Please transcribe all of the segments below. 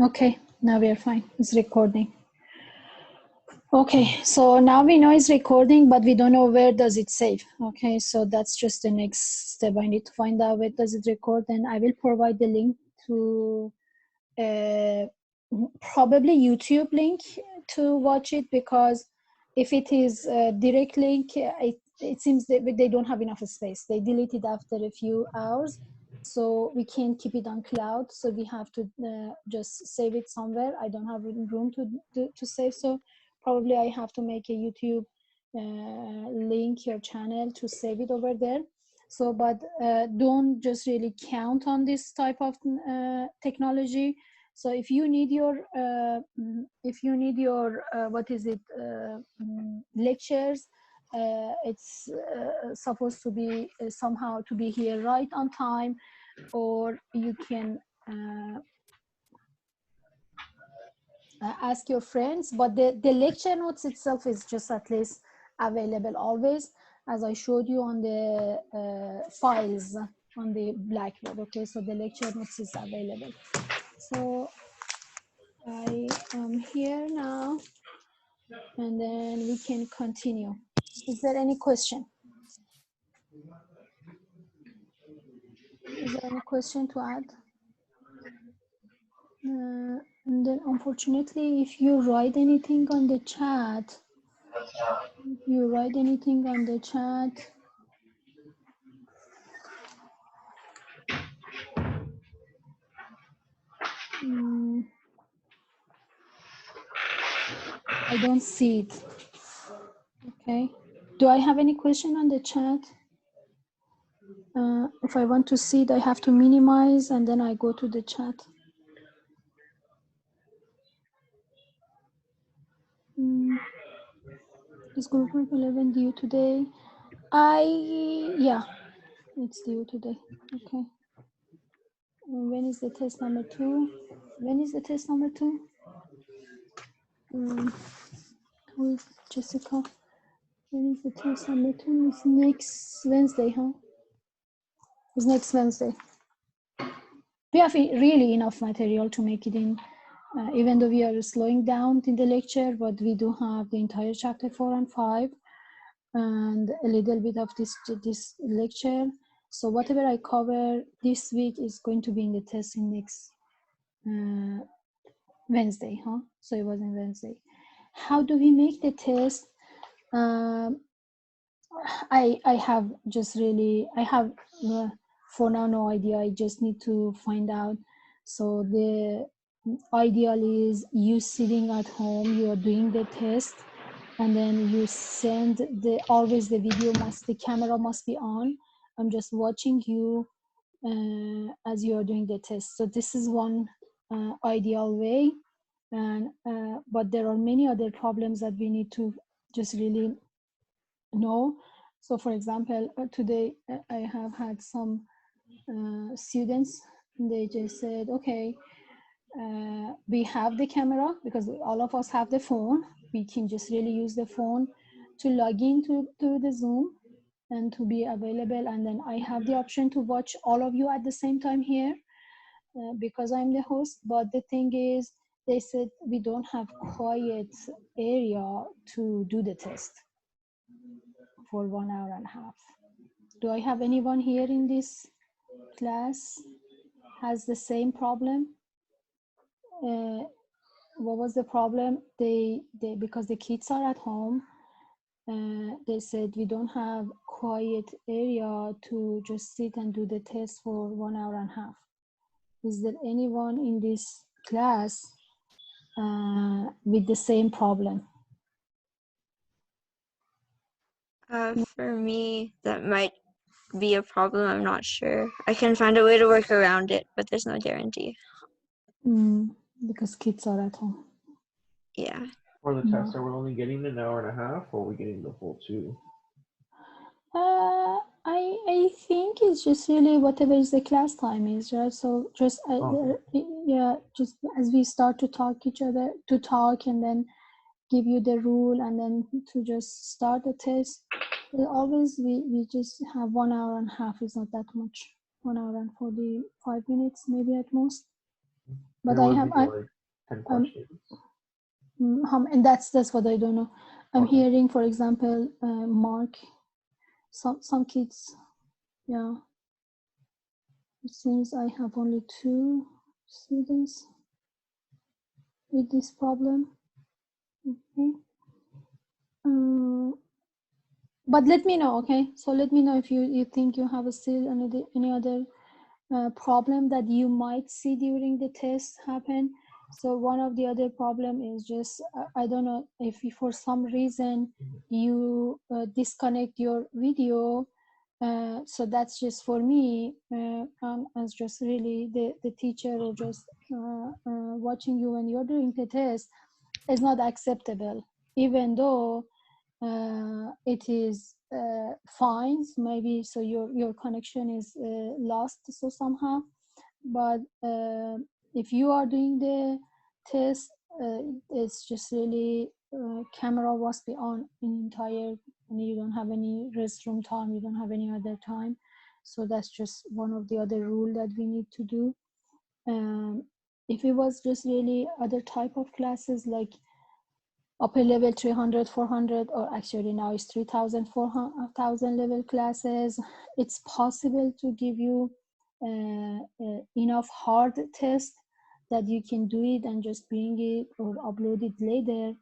Okay, now we are fine. It's recording. Okay, so now we know it's recording, but we don't know where does it save. Okay, so that's just the next step. I need to find out where does it record, and I will provide the link to probably YouTube link to watch it, because if it is a direct link, it seems that they don't have enough space. They delete it after a few hours, so we can't keep it on cloud. So we have to just save it somewhere. I don't have room to save, so probably I have to make a YouTube link your channel to save it over there. So, but don't just really count on this type of technology. So if you need your what is it, lectures, it's supposed to be somehow to be here right on time, or you can ask your friends, but the lecture notes itself is just at least available always, as I showed you on the files on the Blackboard. Okay, so the lecture notes is available. So I am here now, and then we can continue. Is there any question? Is there any question to add? And then unfortunately, if you write anything on the chat, I don't see it. Okay. Do I have any question on the chat? If I want to see it, I have to minimize and then I go to the chat. Is group 11 due today? Yeah, it's due today. Okay. When is the test number 2? When is the test number 2? With Jessica. When is the test number 2? It's next Wednesday, huh? It's next Wednesday. We have really enough material to make it in, even though we are slowing down in the lecture, but we do have the entire chapter 4 and 5 and a little bit of this lecture. So whatever I cover this week is going to be in the test in next Wednesday, huh? So it was in Wednesday. How do we make the test? I have just really, I have for now no idea. I just need to find out. So the ideal is you sitting at home, you are doing the test, and then you send always the camera must be on. I'm just watching you as you are doing the test. So this is one ideal way. And but there are many other problems that we need to just really know. So for example, today I have had some students, they just said, okay, we have the camera because all of us have the phone. We can just really use the phone to log into the Zoom and to be available. And then I have the option to watch all of you at the same time here because I'm the host. But the thing is, they said we don't have quiet area to do the test for 1 hour and a half. Do I have anyone here in this class has the same problem? What was the problem? They because the kids are at home, they said we don't have quiet area to just sit and do the test for 1 hour and a half. Is there anyone in this class with the same problem? For me, that might be a problem. I'm not sure. I can find a way to work around it, but there's no guarantee. Because kids are at home. Yeah. For the test, are we only getting an hour and a half, or are we getting the full 2? I think it's just really whatever is the class time is, right? So just yeah, just as we start to talk and then give you the rule and then to just start the test. Always we just have 1 hour and a half is not that much. 1 hour and 45 minutes maybe at most. But There I would have, be like 10 um, questions. and that's what I don't know. I'm Okay. hearing, for example, Mark, some kids, yeah. It seems I have only 2 students with this problem. Okay. But let me know, okay? So let me know if you think you have still any other problem that you might see during the test happen. So one of the other problem is just, I don't know if you, for some reason you disconnect your video. So that's just for me, as just really the teacher or just watching you when you're doing the test is not acceptable, even though it is fine, maybe, so your connection is lost so somehow. But if you are doing the test, it's just really camera must be on in entire, and you don't have any restroom time, you don't have any other time. So that's just one of the other rule that we need to do. If it was just really other type of classes like upper level 300 400, or actually now it's 3000 4000 level classes, it's possible to give you enough hard test that you can do it and just bring it or upload it later.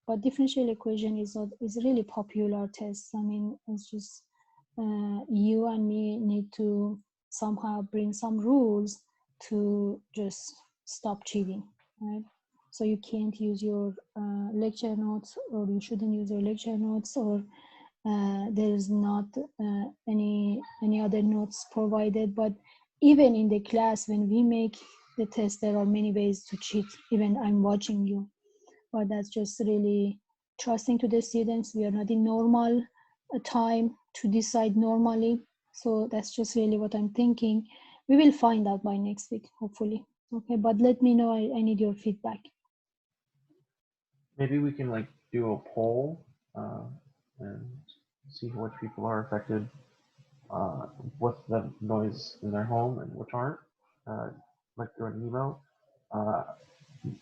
But differential equation is really popular test. I mean, it's just you and me need to somehow bring some rules to just stop cheating, right? So you can't use your lecture notes, or you shouldn't use your lecture notes, or there's not any other notes provided. But even in the class, when we make the test, there are many ways to cheat. Even I'm watching you, but that's just really trusting to the students. We are not in normal time to decide normally. So that's just really what I'm thinking. We will find out by next week, hopefully. Okay, but let me know. I need your feedback. Maybe we can like do a poll and see which people are affected with the noise in their home and which aren't. Like through an email. Uh,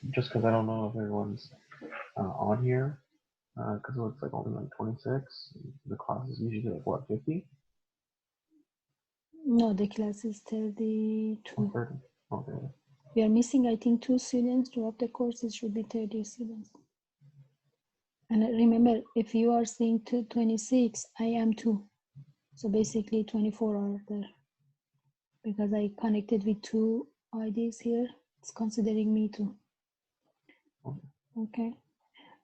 just because I don't know if everyone's on here. Because it looks like only like 26. The class is usually like what, 50? No, the class is 32. Or 30? Okay. We are missing, I think, 2 students. Throughout the course, it should be 30 students. And remember, if you are seeing 26, I am 2. So basically 24 are there. Because I connected with 2 IDs here, it's considering me too. Okay.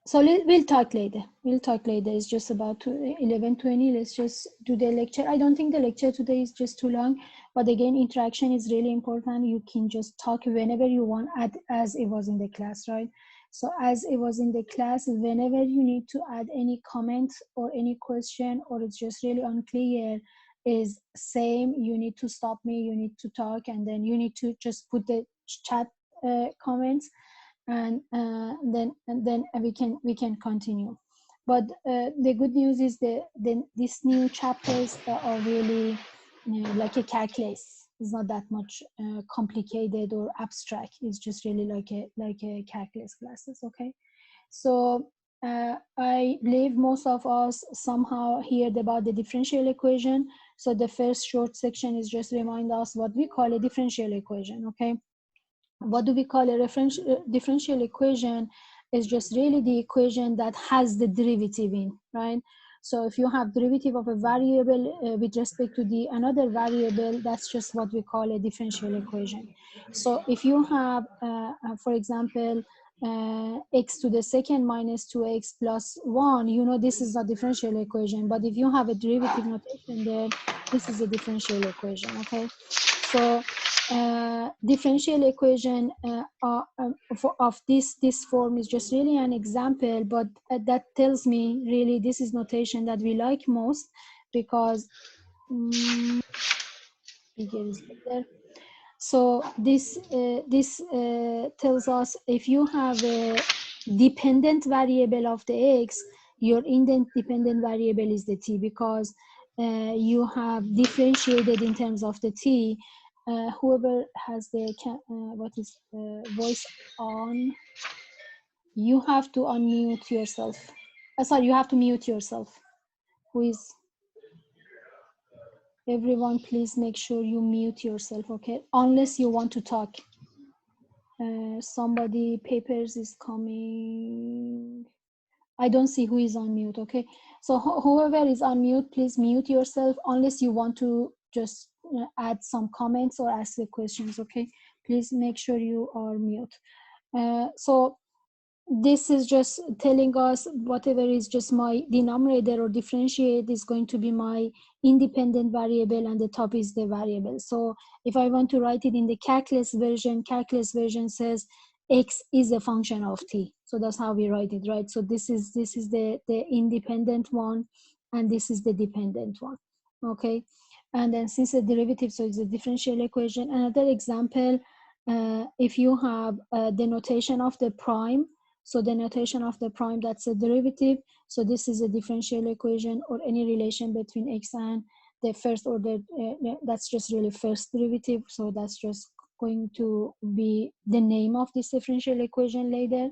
So we'll talk later. It's just about 11:20. Let's just do the lecture. I don't think the lecture today is just too long, but again, interaction is really important. You can just talk whenever you want, as it was in the class, right? So as it was in the class, whenever you need to add any comment or any question, or it's just really unclear, is same. You need to stop me. You need to talk, and then you need to just put the chat comments. And then we can continue. But the good news is these new chapters are really like a calculus. It's not that much complicated or abstract. It's just really like a calculus classes. Okay, so I believe most of us somehow heard about the differential equation. So the first short section is just remind us what we call a differential equation. Okay, what do we call a differential equation? Is just really the equation that has the derivative in, right? So if you have derivative of a variable with respect to the another variable, that's just what we call a differential equation. So if you have, for example, x to the second minus 2x plus 1, you know this is a differential equation. But if you have a derivative notation there, this is a differential equation. Okay, so differential equation of this form is just really an example, but that tells me really this is notation that we like most, because bigger is better. So this tells us if you have a dependent variable of the x, your independent variable is the t, because you have differentiated in terms of the t. whoever has the voice on, you have to unmute yourself. Sorry, you have to mute yourself. Who is everyone? Please make sure you mute yourself, okay? Unless you want to talk. Somebody, papers is coming. I don't see who is on mute, okay? So whoever is on mute, please mute yourself unless you want to just add some comments or ask the questions, okay? Please make sure you are mute. So this is just telling us whatever is just my denominator or differentiate is going to be my independent variable, and the top is the variable. So if I want to write it in the calculus version says x is a function of t. So that's how we write it, right? So this is the independent one, and this is the dependent one, okay? And then since the derivative, so it's a differential equation. Another example, if you have the notation of the prime, so the notation of the prime, that's a derivative. So this is a differential equation, or any relation between x and the first order, that's just really first derivative. So that's just going to be the name of this differential equation later.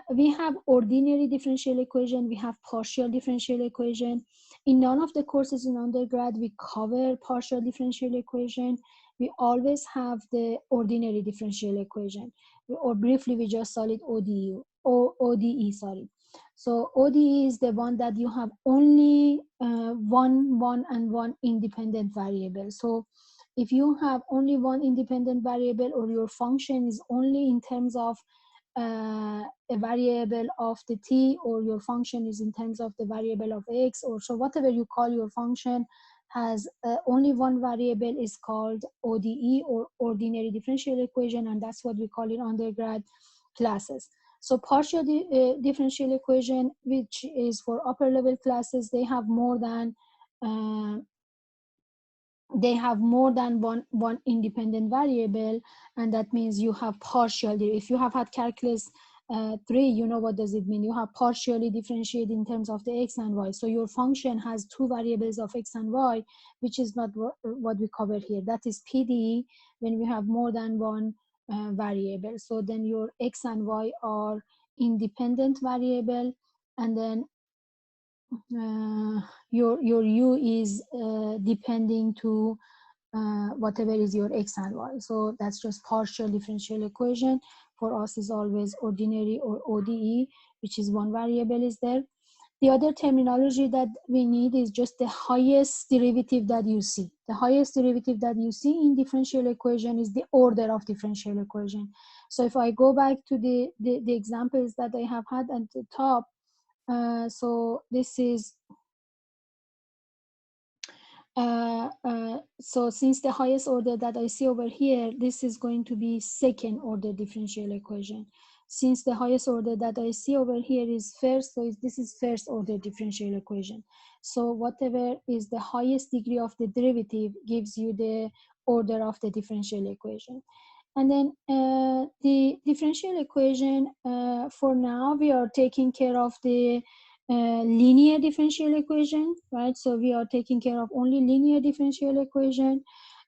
We have ordinary differential equation, we have partial differential equation. In none of the courses in undergrad we cover partial differential equation. We always have the ordinary differential equation, or briefly we just call it ODE, sorry. So ODE is the one that you have only one independent variable. So if you have only one independent variable, or your function is only in terms of a variable of the t, or your function is in terms of the variable of x, or so whatever you call your function has only one variable, is called ODE, or ordinary differential equation, and that's what we call it undergrad classes. So partial differential equation, which is for upper level classes, they have more than one independent variable, and that means you have partially, if you have had calculus 3, you know what does it mean. You have partially differentiated in terms of the x and y. So your function has two variables of x and y, which is not what we cover here. That is PDE, when we have more than one variable. So then your x and y are independent variable, and then your u is depending to whatever is your x and y. So that's just partial differential equation. For us is always ordinary, or ODE, which is one variable is there. The other terminology that we need is just the highest derivative that you see. The highest derivative that you see in differential equation is the order of differential equation. So if I go back to the examples that I have had at the top, so this is so since the highest order that I see over here, this is going to be second order differential equation. Since the highest order that I see over here is first, so this is first order differential equation. So whatever is the highest degree of the derivative gives you the order of the differential equation. And then the differential equation, for now we are taking care of the linear differential equation, right? So we are taking care of only linear differential equation,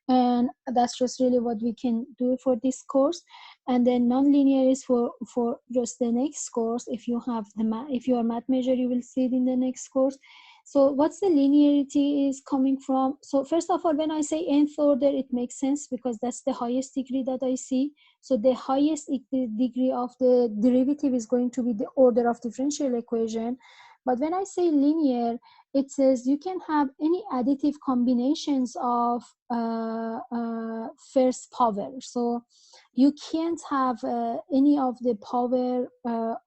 and that's just really what we can do for this course. And then non-linear is for just the next course. If you have if you are math major, you will see it in the next course. So what's the linearity is coming from? So first of all, when I say nth order, it makes sense because that's the highest degree that I see. So the highest degree of the derivative is going to be the order of differential equation. But when I say linear, it says you can have any additive combinations of first power. So you can't have any of the power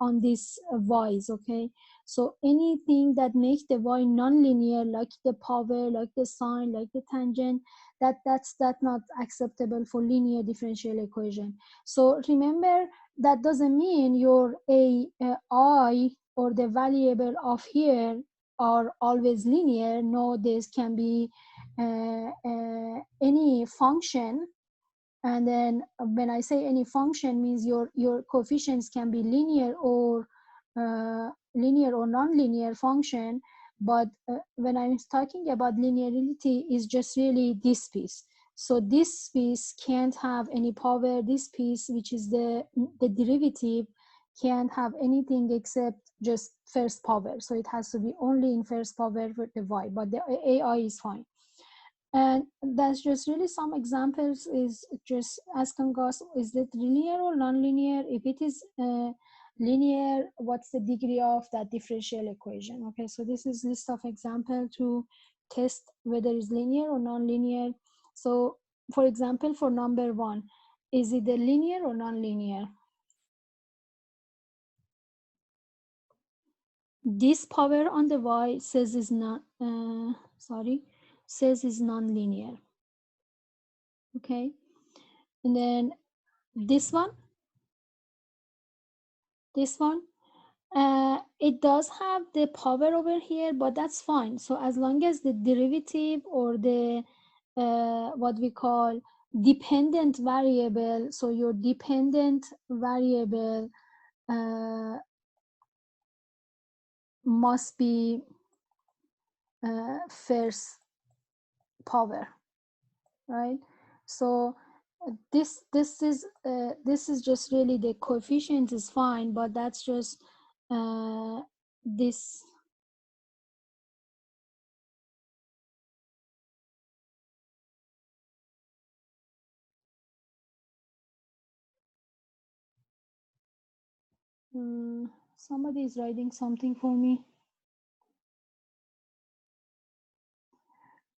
on these y's, okay? So anything that makes the y non-linear, like the power, like the sine, like the tangent, that's not acceptable for linear differential equation. So remember, that doesn't mean your I or the variable of here are always linear. No, this can be any function. And then when I say any function, means your coefficients can be linear or non-linear function. But when I'm talking about linearity, is just really this piece. So this piece can't have any power. This piece, which is the derivative, can't have anything except just first power. So it has to be only in first power for the y, but the AI is fine. And that's just really some examples, is just asking us, is it linear or non-linear? If it is linear, what's the degree of that differential equation? Okay, so this is list of example to test whether it's linear or non-linear. So for example, for number 1, is it a linear or non-linear? This power on the y says is not says is non-linear. Okay, and then this one, it does have the power over here, but that's fine. So as long as the derivative or the what we call dependent variable, so your dependent variable must be first power, right? So this is just really the coefficient is fine, but that's just this. Somebody is writing something for me.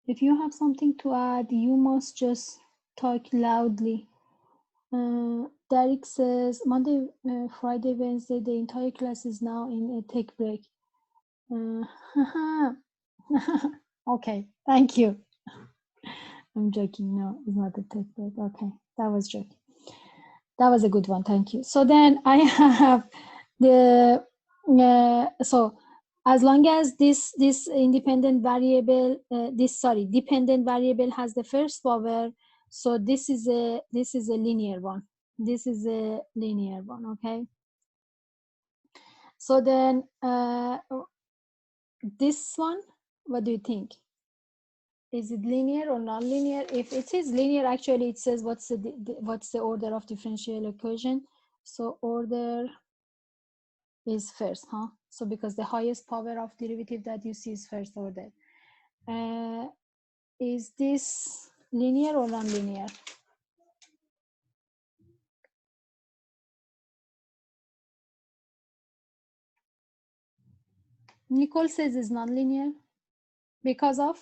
If you have something to add, you must just talk loudly. Derek says Monday, Friday, Wednesday, the entire class is now in a tech break. Okay, thank you. I'm joking. No, it's not a tech break. Okay, that was joking. That was a good one. Thank you. So then I have the so as long as this independent variable dependent variable has the first power, so this is a linear one. This is a linear one. Okay, so then this one, what do you think? Is it linear or non-linear? If it is linear, actually it says what's the order of differential equation. So order is first, huh? So because the highest power of derivative that you see is first order. Is this linear or non-linear? Nicole says it's non-linear because of,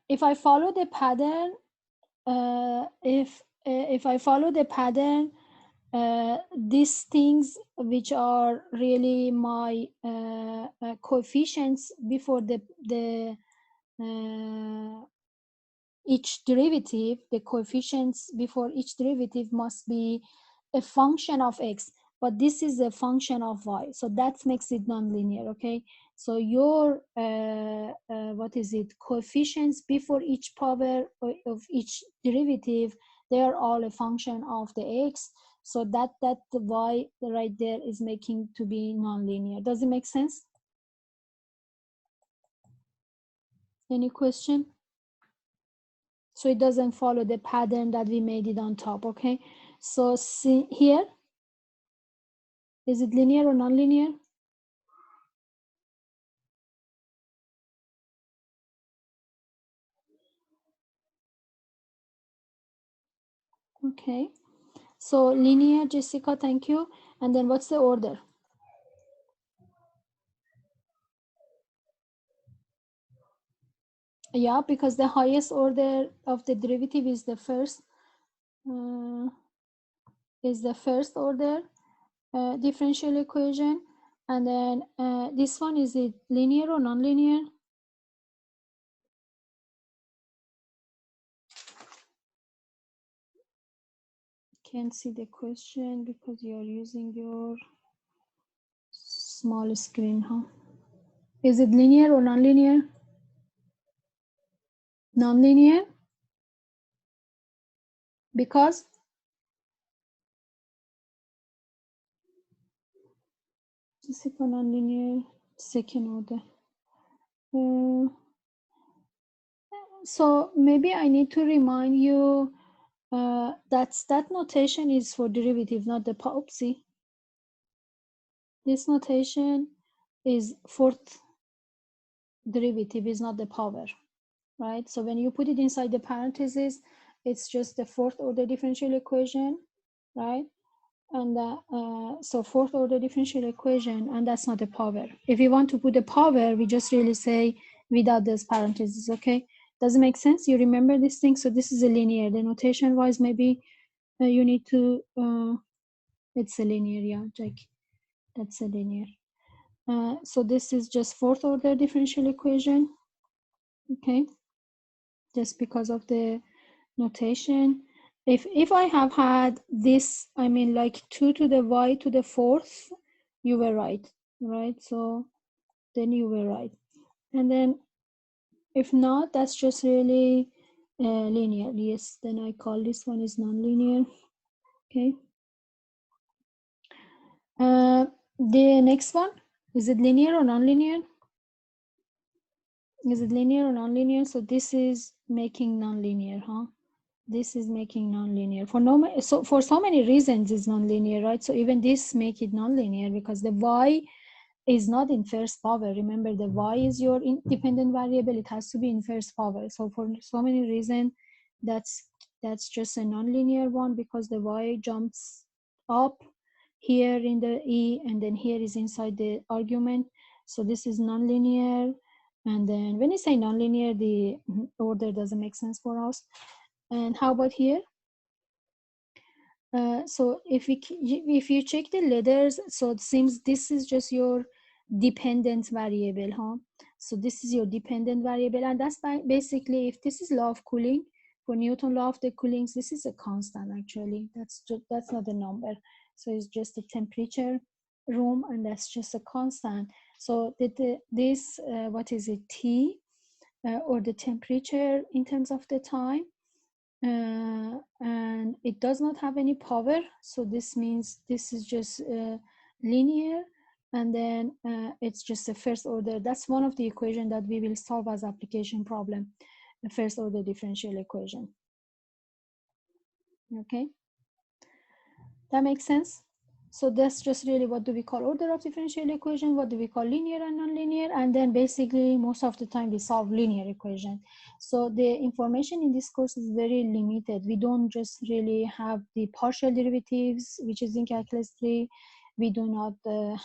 if I follow the pattern, if I follow the pattern, these things which are really my coefficients before the each derivative, the coefficients before each derivative must be a function of x, but this is a function of y, so that makes it nonlinear. Okay, so your what is it, coefficients before each power of each derivative, they are all a function of the x, so that the y right there is making to be nonlinear. Does it make sense? Any question? So it doesn't follow the pattern that we made it on top. Okay, so see here, is it linear or non-linear? Okay, so linear, Jessica, thank you. And then what's the order? Yeah, because the highest order of the derivative is the first order differential equation. And then this one, is it linear or non-linear? Can't see the question because you are using your small screen, huh? Is it linear or non-linear? Non-linear because non-linear second order. So maybe I need to remind you that notation is for derivative, not the oopsie. This notation is fourth derivative, is not the power, right? So when you put it inside the parentheses, it's just the fourth order differential equation, right? And so fourth order differential equation, and that's not the power. If you want to put the power, we just really say without those parentheses, okay? Does it make sense? You remember this thing? So this is a linear. The notation wise, maybe you need to, it's a linear, yeah, Jake. That's a linear. So this is just fourth order differential equation, okay? Just because of the notation. If I have had this, I mean like 2 to the y to the fourth, you were right, right? So then you were right. And then if not, that's just really linear. Yes, then I call this one is nonlinear. Okay. The next one, is it linear or nonlinear? Is it linear or nonlinear? So this is making nonlinear, huh? This is making nonlinear for so many reasons is nonlinear, right? So even this make it nonlinear because the y is not in first power. Remember, the y is your independent variable. It has to be in first power. So for so many reasons, that's just a nonlinear one because the y jumps up here in the e and then here is inside the argument. So this is nonlinear. And then when you say nonlinear, the order doesn't make sense for us. And how about here? So if you check the letters, so it seems this is just your dependent variable, huh? So this is your dependent variable, and that's basically, if this is law of cooling, for Newton law of the coolings, this is a constant actually. That's not a number. So it's just a temperature room, and that's just a constant. So this what is it, T, or the temperature in terms of the time, and it does not have any power, so this means this is just linear, and then it's just a first order. That's one of the equation that we will solve as application problem, the first order differential equation. Okay, that makes sense. So that's just really what do we call order of differential equation, what do we call linear and nonlinear, and then basically most of the time we solve linear equation. So the information in this course is very limited. We don't just really have the partial derivatives, which is in calculus 3. We do not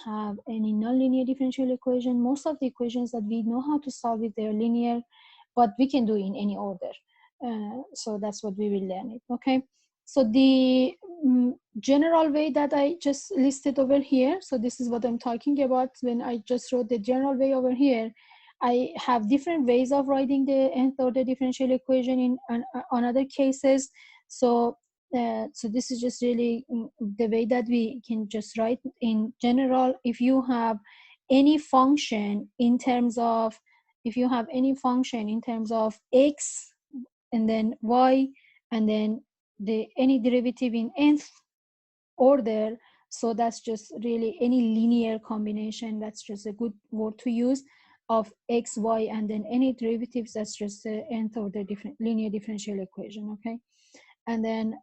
have any nonlinear differential equation. Most of the equations that we know how to solve it, they're linear, but we can do in any order. So that's what we will learn it, okay? So the general way that I just listed over here, so this is what I'm talking about when I just wrote the general way over here. I have different ways of writing the nth order differential equation in on other cases. So so this is just really the way that we can just write in general. If you have any function in terms of, if you have any function in terms of x and then y and then any derivative in nth order, so that's just really any linear combination, that's just a good word to use, of x, y, and then any derivatives, that's just the nth order linear differential equation, okay? And then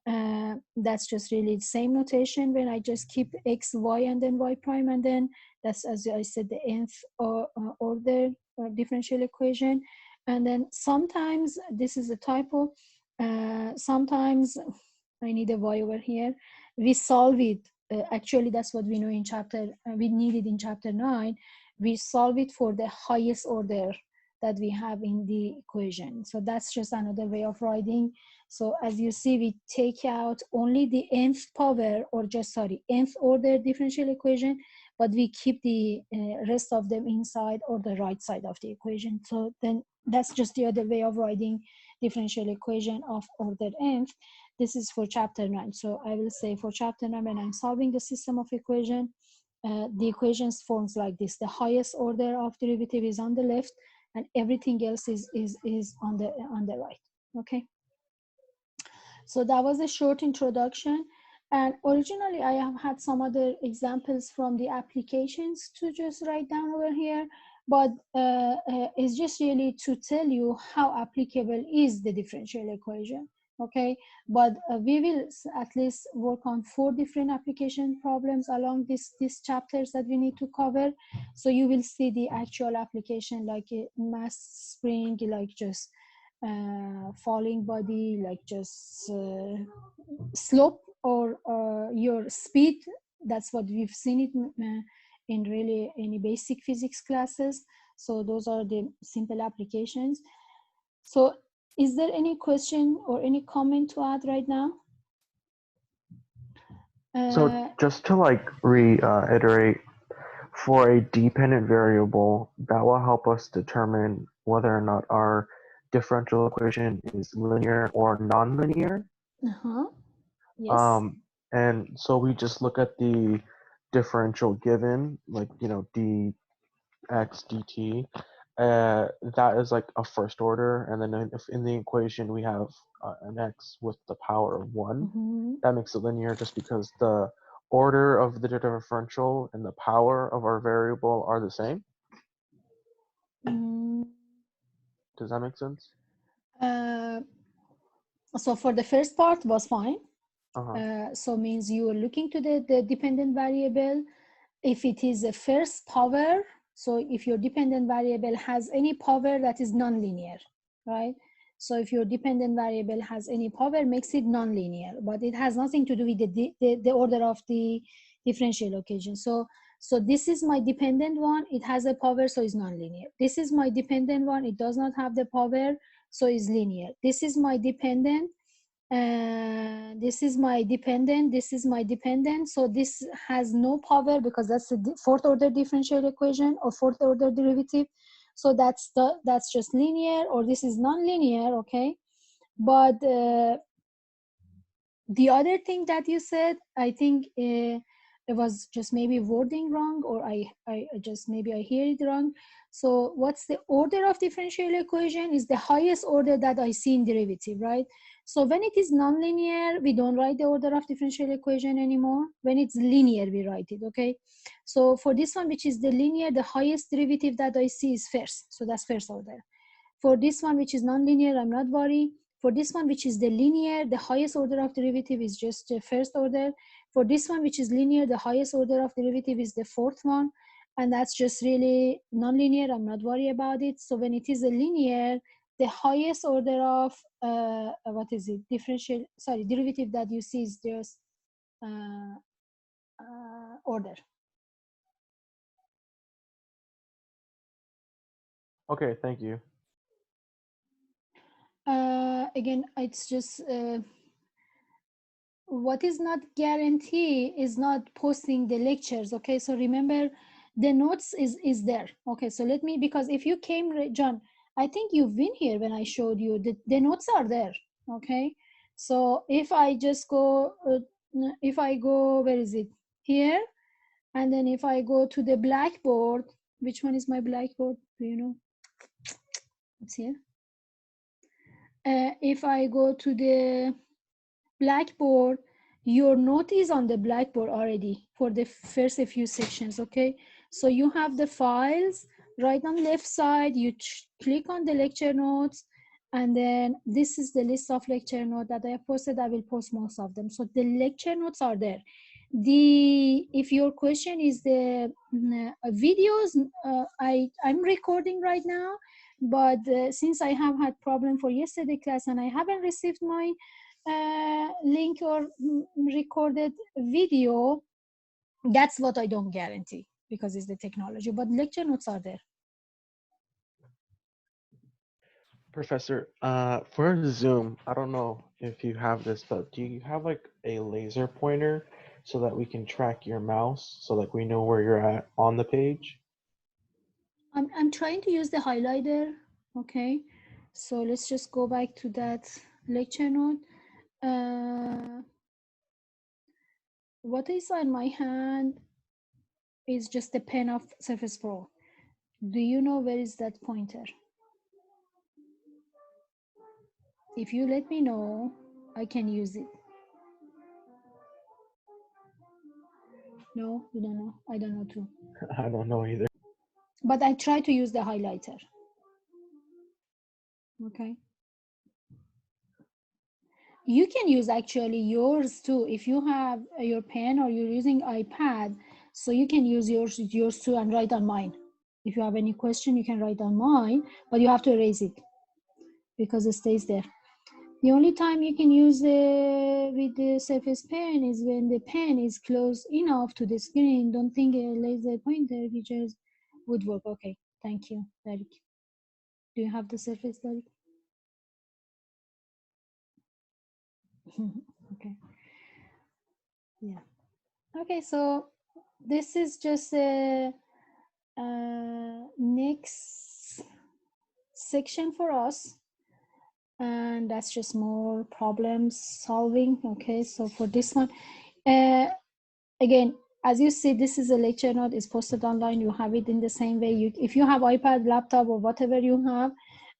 that's just really the same notation when I just keep x, y, and then y prime, and then that's, as I said, the nth order differential equation. And then sometimes, this is a typo, sometimes I need a y over here, we solve it, actually that's what we know in chapter, we need it in chapter 9, we solve it for the highest order that we have in the equation. So that's just another way of writing. So as you see, we take out only the nth power, or just, sorry, nth order differential equation, but we keep the rest of them inside or the right side of the equation. So then that's just the other way of writing differential equation of order nth. This is for chapter 9. So I will say for chapter 9, when I'm solving the system of equation, the equations forms like this. The highest order of derivative is on the left, and everything else is on the right. Okay. So that was a short introduction. And originally I have had some other examples from the applications to just write down over here, but it's just really to tell you how applicable is the differential equation. Okay, but we will at least work on 4 different application problems along these chapters that we need to cover. So you will see the actual application, like a mass spring, like just falling body, like just slope, or your speed. That's what we've seen it in really any basic physics classes. So those are the simple applications. So is there any question or any comment to add right now? So just to like reiterate, for a dependent variable, that will help us determine whether or not our differential equation is linear or nonlinear. Yes. And so we just look at the differential given, like, dx dt. That is like a first order, and then if in the equation we have an x with the power of 1, that makes it linear just because the order of the differential and the power of our variable are the same. Does that make sense? So for the first part was fine. Uh-huh. So means you are looking to the dependent variable. If it is a first power, so if your dependent variable has any power that is nonlinear, right? So if your dependent variable has any power, makes it nonlinear, but it has nothing to do with the order of the differential equation. So this is my dependent one, it has a power, so it's nonlinear. This is my dependent one, it does not have the power, so it's linear. This is my dependent, and this is my dependent, this is my dependent. So this has no power because that's the fourth order differential equation or fourth order derivative. So that's just linear, or this is non-linear. Okay, but the other thing that you said, I think it was just maybe wording wrong, or I just maybe I hear it wrong. So what's the order of differential equation is the highest order that I see in derivative, right? So when it is nonlinear, we don't write the order of differential equation anymore. When it's linear, we write it, okay? So for this one, which is the linear, the highest derivative that I see is first. So that's first order. For this one, which is nonlinear, I'm not worried. For this one, which is the linear, the highest order of derivative is just the first order. For this one, which is linear, the highest order of derivative is the fourth one. And that's just really nonlinear. I'm not worried about it. So when it is a linear, the highest order of, what is it? Derivative that you see is just order. Okay, thank you. Again, it's just, what is not guarantee is not posting the lectures. Okay, so remember the notes is there. Okay, so let me, because if you came, John, I think you've been here when I showed you the notes are there. Okay, so if I just go, if I go, where is it, here, and then if I go to the blackboard, which one is my blackboard, do you know? It's here. If I go to the blackboard, your note is on the blackboard already for the first few sections. Okay, so you have the files right on left side, you click on the lecture notes, and then this is the list of lecture notes that I have posted. I will post most of them, so the lecture notes are there. If your question is the videos, I'm recording right now, but since I have had problem for yesterday class and I haven't received my link or recorded video, that's what I don't guarantee because it's the technology, but lecture notes are there. Professor, for Zoom, I don't know if you have this, but do you have like a laser pointer so that we can track your mouse so like we know where you're at on the page? I'm trying to use the highlighter. Okay, so let's just go back to that lecture note. What is on my hand is just the pen of Surface Pro. Do you know where is that pointer? If you let me know, I can use it. No, you don't know. I don't know too. I don't know either. but I try to use the highlighter. Okay. You can use actually yours too. If you have your pen or you're using iPad, so you can use yours too and write on mine. If you have any question, you can write on mine, but you have to erase it because it stays there. The only time you can use with the Surface Pen is when the pen is close enough to the screen. Don't think a laser pointer features would work. Okay, thank you, Derek. Do you have the Surface, Derek? Okay. Yeah. Okay, so this is just a next section for us, and that's just more problem solving. Okay, so for this one, again, as you see, this is a lecture note. It's posted online. You have it in the same way. If you have iPad, laptop, or whatever you have,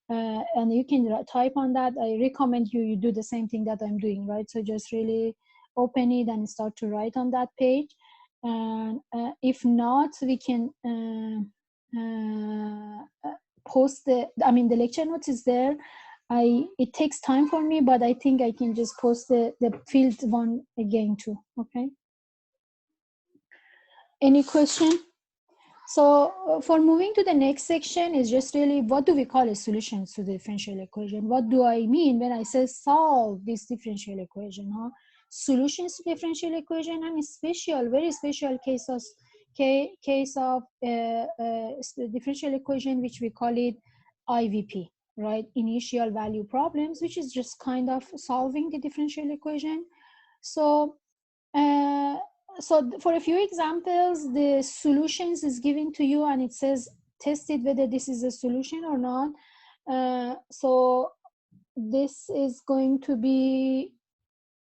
and you can type on that, I recommend you do the same thing that I'm doing, right? So just really open it and start to write on that page. And if not, we can post the lecture notes is there. It takes time for me, but I think I can just post the field one again too. Okay. Any question? So for moving to the next section is just really, what do we call a solution to the differential equation? What do I mean when I say solve this differential equation? Solutions to differential equation, and very special case of differential equation, which we call it IVP, right? Initial value problems, which is just kind of solving the differential equation. So for a few examples, the solutions is given to you and it says test it whether this is a solution or not. So this is going to be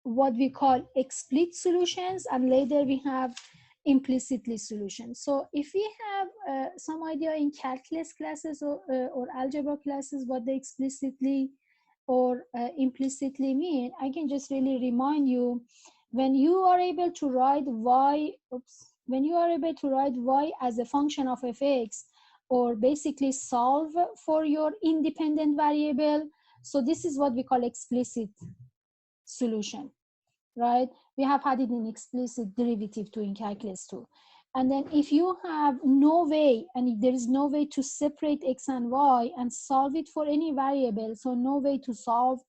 what we call explicit solutions, and later we have implicitly solutions. So if we have some idea in calculus classes or algebra classes what they explicitly or implicitly mean, I can just really remind you, when you are able to write y as a function of fx, or basically solve for your independent variable, so this is what we call explicit solution, right? We have had it in explicit derivative too in calculus too. And then if you have no way, and there is no way to separate x and y and solve it for any variable, so no way to solve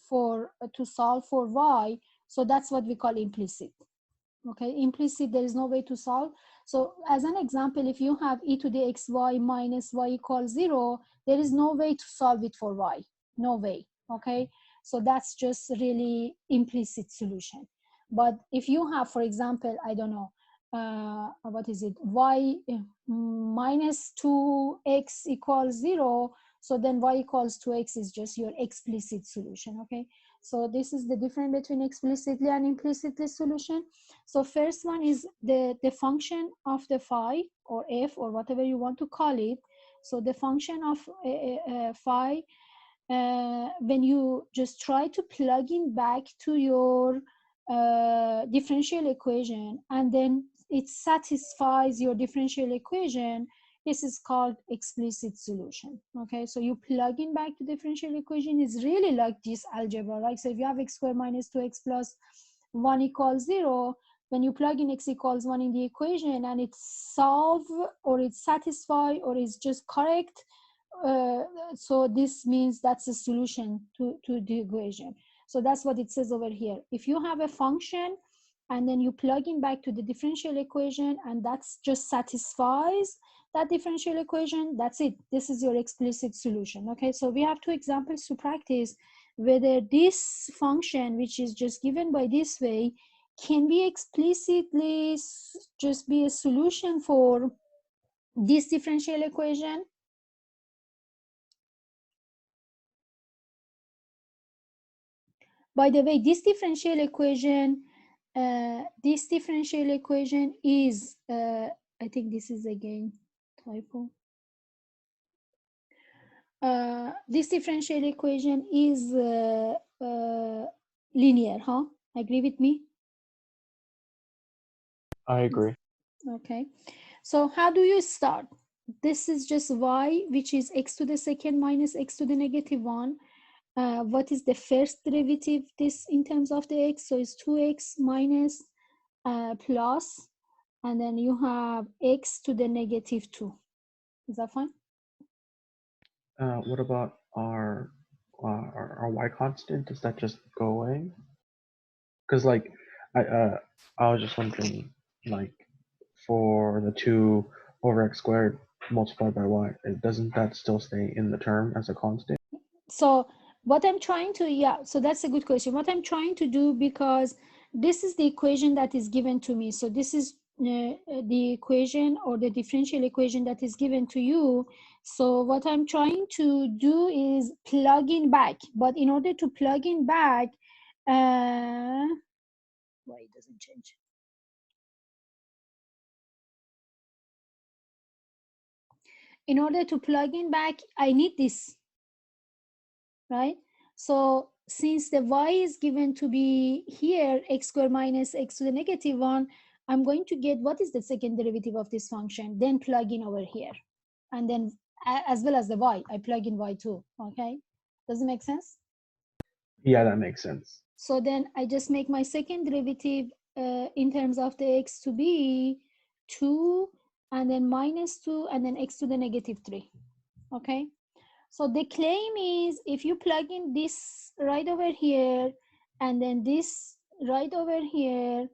for y, so that's what we call implicit. Okay, implicit, there is no way to solve. So as an example, if you have e to the xy minus y equals 0, there is no way to solve it for y, no way. Okay, so that's just really implicit solution. But if you have, for example, I don't know, what is it, y minus 2x equals 0, so then y equals 2x is just your explicit solution. Okay, so this is the difference between explicitly and implicitly solution. So first one is the function of the phi or f or whatever you want to call it. So the function of phi, when you just try to plug in back to your differential equation and then it satisfies your differential equation, this is called explicit solution. Okay, so you plug in back to differential equation is really like this algebra, right? So if you have x squared minus 2x plus 1 equals 0, when you plug in x equals 1 in the equation and it's solve or it's satisfy or it's just correct, so this means that's a solution to the equation. So that's what it says over here. If you have a function and then you plug in back to the differential equation and that's just satisfies that differential equation, that's it. This is your explicit solution. Okay, so we have two examples to practice whether this function, which is just given by this way, can be explicitly just be a solution for this differential equation. By the way, this differential equation is, I think this is again typo. This differential equation is linear, huh? Agree with me? I agree. Okay. So how do you start? This is just y, which is x to the second minus x to the negative 1. What is the first derivative this in terms of the x? So it's 2x minus plus, and then you have x to the negative 2. Is that fine? What about our y constant? Does that just go away? Because like I was just wondering, like for the 2 over x squared multiplied by y, doesn't that still stay in the term as a constant? So what I'm trying to, yeah, so that's a good question. What I'm trying to do, because this is the equation that is given to me. So this is the equation or the differential equation that is given to you. So what I'm trying to do is plug in back. But in order to plug in back, why it doesn't change? In order to plug in back, I need this, right? So since the y is given to be here, x squared minus x to the negative 1, I'm going to get what is the second derivative of this function, then plug in over here. And then as well as the y, I plug in y too, okay? Does it make sense? Yeah, that makes sense. So then I just make my second derivative in terms of the x to be 2, and then minus 2, and then x to the negative 3, okay? So the claim is if you plug in this right over here and then this right over here,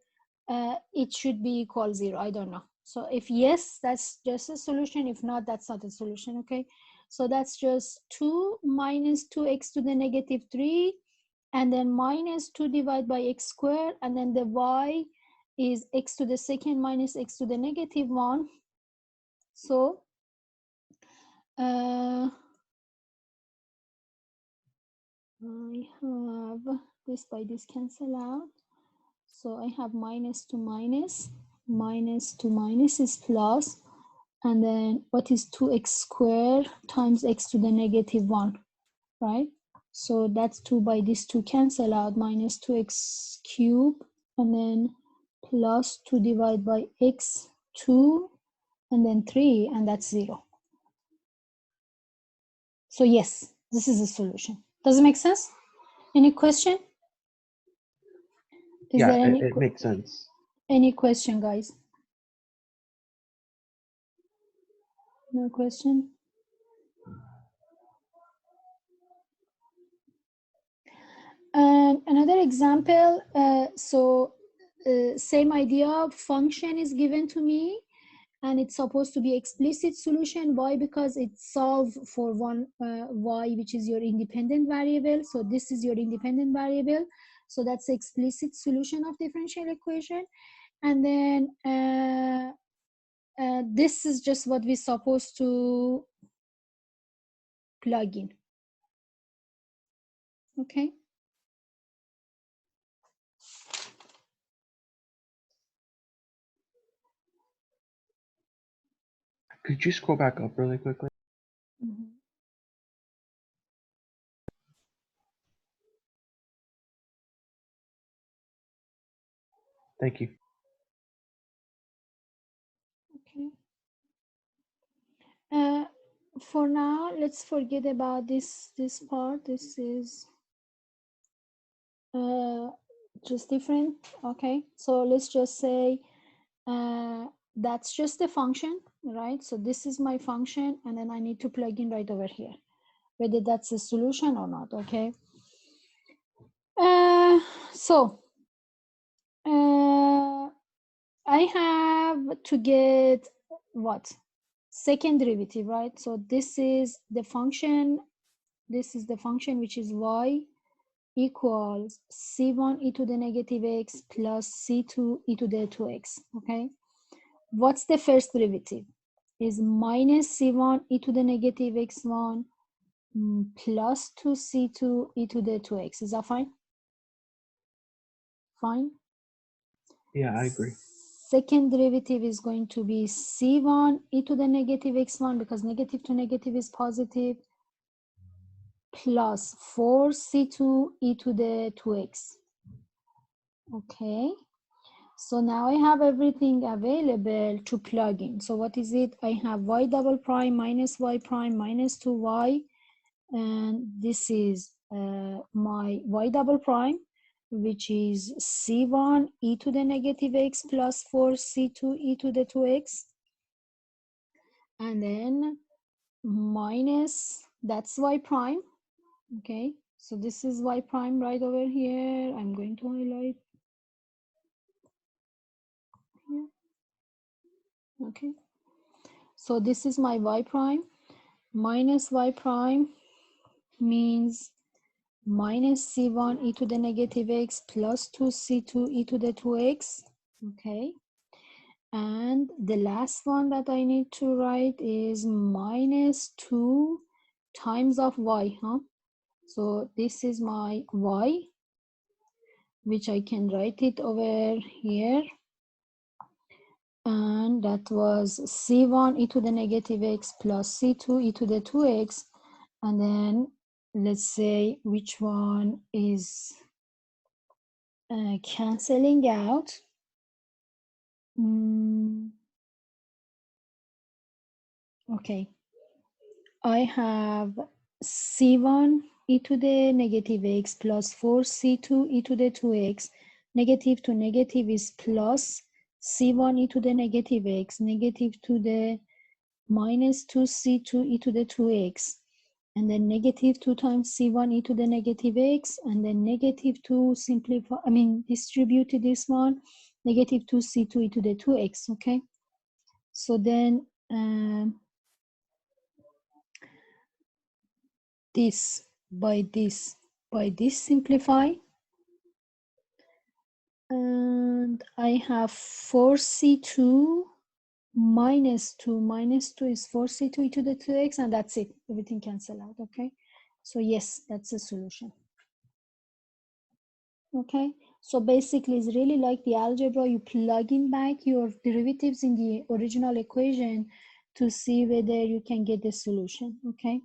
it should be equal 0. I don't know. So if yes, that's just a solution. If not, that's not a solution. Okay. So that's just 2 minus 2x to the negative 3, and then minus 2 divided by x squared, and then the y is x to the second minus x to the negative 1. So I have this by this cancel out. So I have minus to minus, minus to minus is plus, and then what is 2x squared times x to the negative 1, right? So that's 2 by this 2 cancel out, minus 2x cubed, and then plus 2 divided by x 2, and then 3, and that's 0. So yes, this is a solution. Does it make sense? Any question? Is Yeah, there it makes sense. any question, guys? No question? And another example, same idea, function is given to me, and it's supposed to be explicit solution. Why? Because it's solved for one y, which is your independent variable. So this is your independent variable. So that's the explicit solution of differential equation. And then this is just what we're supposed to plug in. Okay. Could you scroll back up really quickly? Mm-hmm. Thank you. Okay. For now, let's forget about this part. This is just different. Okay, so let's just say that's just a function, right? So this is my function, and then I need to plug in right over here, whether that's a solution or not. Okay. So I have to get what? Second derivative, right? So this is the function. This is the function which is y equals c1 e to the negative x plus c2 e to the 2x, okay? What's the first derivative? Is minus c1 e to the negative x1 plus 2c2 e to the 2x. Is that fine? Fine. Yeah, I agree. Second derivative is going to be c1 e to the negative x1, because negative to negative is positive, plus 4c2 e to the 2x. Okay, So now I have everything available to plug in. So what is it? I have y double prime minus y prime minus 2y, and this is my y double prime, which is c1 e to the negative x plus 4 c2 e to the 2x, and then minus, that's y prime. Okay, so this is y prime right over here. I'm going to highlight here. Okay, so this is my y prime. Minus y prime means minus c1 e to the negative x plus 2c2 e to the 2x. Okay, and the last one that I need to write is minus 2 times of y, huh? So this is my y, which I can write it over here, and that was c1 e to the negative x plus c2 e to the 2x, and then let's say which one is canceling out. Okay, I have c1 e to the negative x plus 4c2 e to the 2x. Negative to negative is plus c1 e to the negative x, negative to the minus 2c2 e to the 2x, and then negative 2 times c1 e to the negative x, and then negative 2 simplify, distribute this one, negative 2c2 e to the 2x. Okay, so then this by this simplify, and I have 4c2 minus 2 is 4c2 e to the 2x, and that's it. Everything cancel out. Okay, so yes, that's the solution. Okay, so basically it's really like the algebra. You plug in back your derivatives in the original equation to see whether you can get the solution. Okay,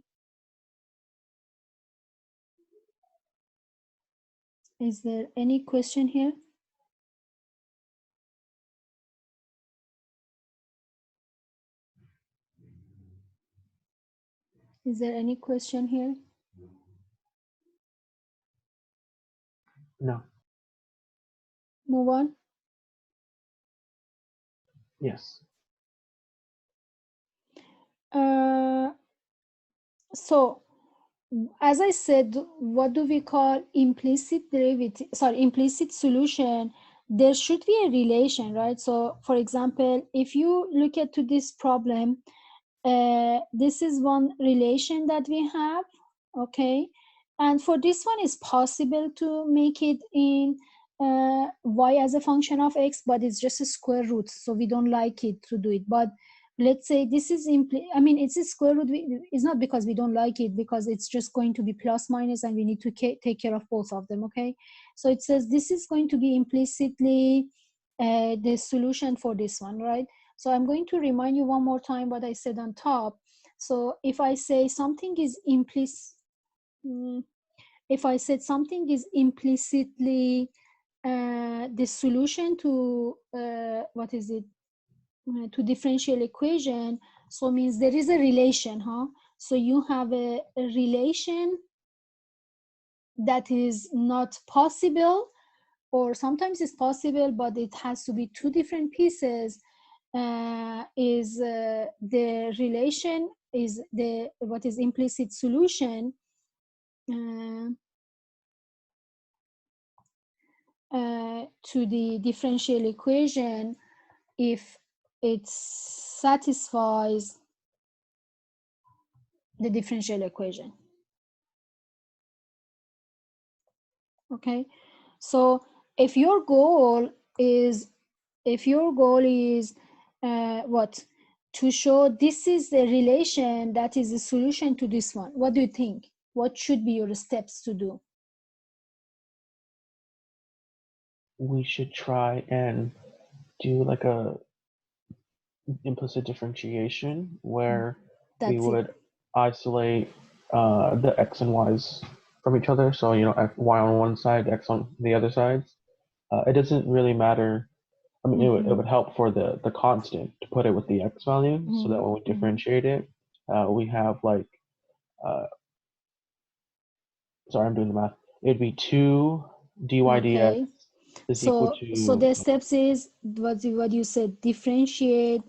is there any question here? Is there any question here? No. Move on. Yes. So as I said, what do we call implicit derivative? Sorry, implicit solution. There should be a relation, right? So for example, if you look at to this problem, this is one relation that we have. Okay, and for this one, it's possible to make it in y as a function of x, but it's just a square root, so we don't like it to do it. But let's say this is it's a square root. It's not because we don't like it, because it's just going to be plus minus, and we need to take care of both of them. Okay, so it says this is going to be implicitly the solution for this one, right? So I'm going to remind you one more time what I said on top. So if I say something is if I said something is implicitly the solution to what is it? To differential equation, so means there is a relation, huh? So you have a relation that is not possible, or sometimes it's possible, but it has to be two different pieces. The relation is the what is implicit solution to the differential equation if it satisfies the differential equation. Okay, so if your goal is what, to show this is the relation that is the solution to this one, what do you think? What should be your steps to do? We should try and do like a implicit differentiation where we would isolate the x and y's from each other. So y on one side, x on the other side. It doesn't really matter I mean, it would help for the constant to put it with the x value, so that when we differentiate it, we have like, sorry, I'm doing the math. It'd be 2 dy Okay. dx is equal So to, the steps is what you said, differentiate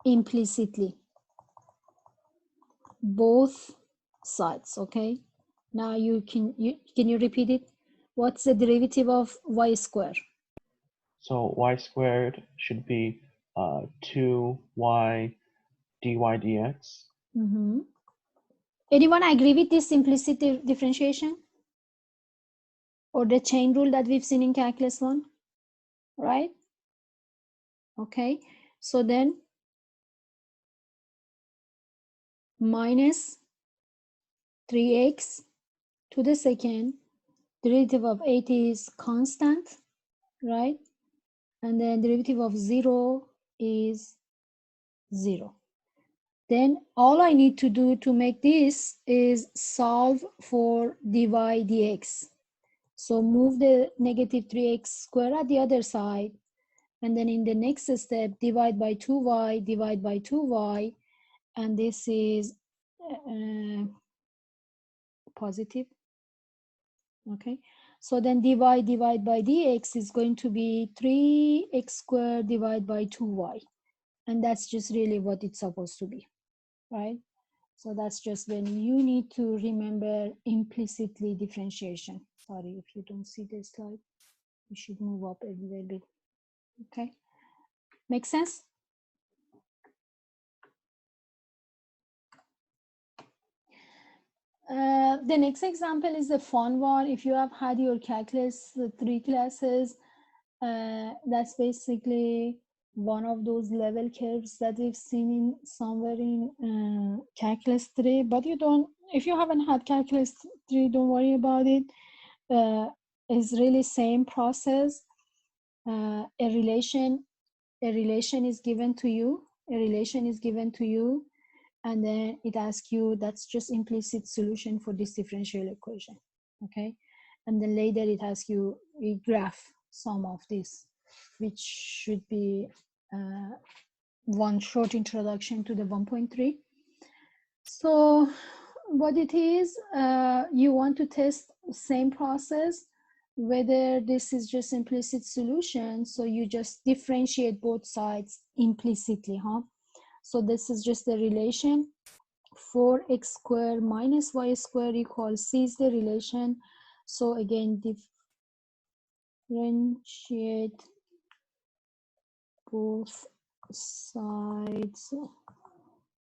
implicitly both sides. Okay, now can you repeat it? What's the derivative of y square? so y squared should be 2y dy dx. Anyone agree with this implicit differentiation or the chain rule that we've seen in calculus 1, right? Okay, so then minus 3x to the second, derivative of 8 is constant, right? And then derivative of 0 is 0. Then all I need to do to make this is solve for dy dx. So move the negative 3x square at the other side. And then in the next step, divide by 2y, divide by 2y. And this is positive. Okay. So then divide by dx is going to be 3x squared divided by 2y. And that's just really what it's supposed to be, right? So that's just when you need to remember implicitly differentiation. Sorry if you don't see this slide. You should move up a little bit. Okay. Make sense? The next example is the fun one. If you have had your calculus 3 classes, that's basically one of those level curves that we've seen in somewhere in calculus 3. But if you haven't had calculus 3, don't worry about it. It's really same process. A relation is given to you. And then it asks you, that's just implicit solution for this differential equation, okay? And then later it asks you a graph sum of this, which should be one short introduction to the 1.3. So what it is, you want to test same process, whether this is just implicit solution, so you just differentiate both sides implicitly, huh? So this is just the relation 4x squared minus y squared equals c is the relation. So again, differentiate both sides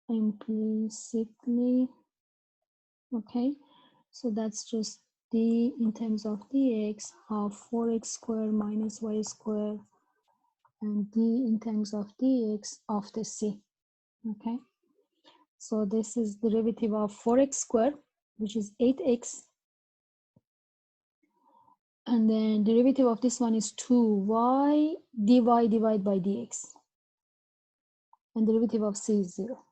implicitly. Okay, so that's just d in terms of dx, half 4x squared minus y squared, and d in terms of dx of the c. Okay, so this is derivative of 4x squared, which is 8x, and then derivative of this one is 2y dy divided by dx, and derivative of c is 0.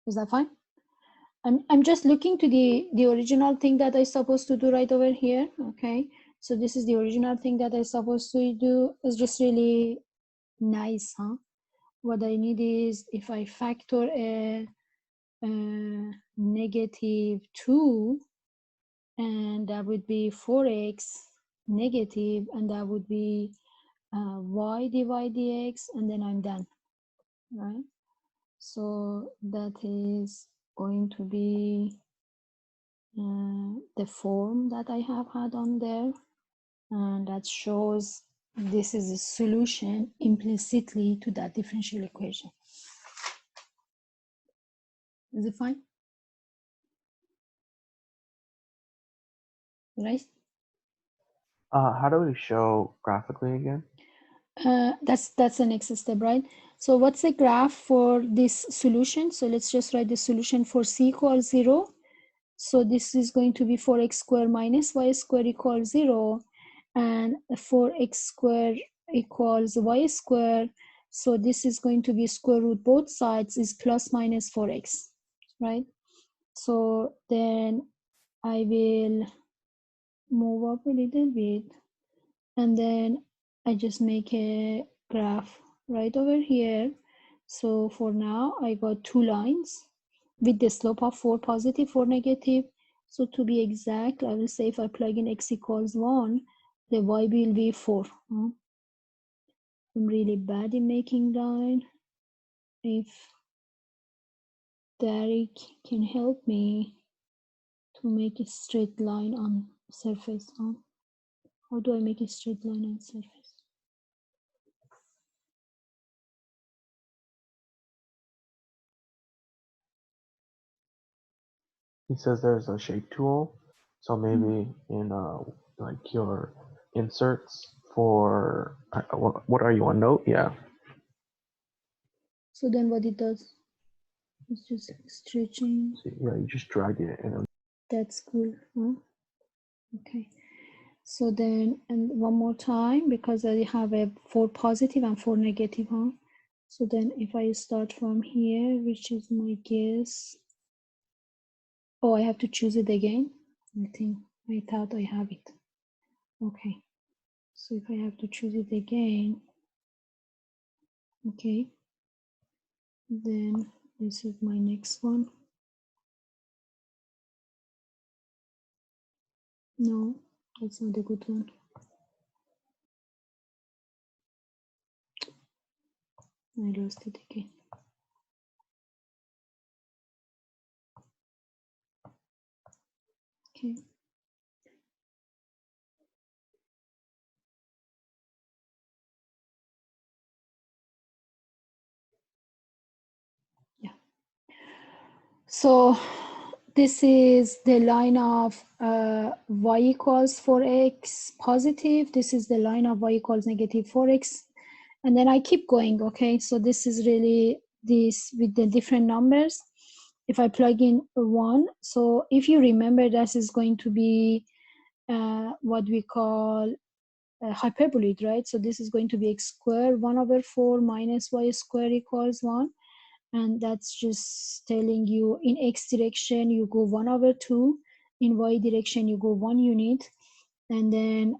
Is that fine? I'm just looking to the original thing that I'm supposed to do right over here. Okay, so this is the original thing that I'm supposed to do. It's just really nice, huh? What I need is, if I factor a negative 2, and that would be 4x negative, and that would be y divided dx, and then I'm done, right? So that is going to be the form that I have had on there, and that shows this is a solution implicitly to that differential equation. Is it fine? Right? How do we show graphically again? That's the next step, right? So what's the graph for this solution? So let's just write the solution for c equals 0. So this is going to be 4x squared minus y squared equals 0, and 4x squared equals y squared. So this is going to be square root both sides is plus minus 4x, right? So then I will move up a little bit, and then I just make a graph right over here. So for now, I got 2 lines with the slope of 4 positive, 4 negative. So to be exact, I will say if I plug in x equals 1, the y will be 4. I'm really bad in making line. If Derek can help me to make a straight line on surface. How do I make a straight line on surface? He says there's a shape tool, so maybe in like your inserts for what are you on Note? Yeah. So then what it does, it's just stretching. So, yeah, you just drag it and That's cool, huh? Okay. So then, and one more time, because I have a 4 positive and 4 negative, huh? So then if I start from here, which is my guess, oh, I have to choose it again. I thought I have it. Okay. So if I have to choose it again, okay, then this is my next one. No, that's not a good one. I lost it again. Okay. Yeah. So this is the line of y equals 4x positive. This is the line of y equals negative 4x. And then I keep going, okay? So this is really this with the different numbers. If I plug in 1, so if you remember, this is going to be what we call hyperboloid, right? So this is going to be x squared 1/4 minus y squared equals 1. And that's just telling you in x direction you go 1/2, in y direction you go 1 unit, and then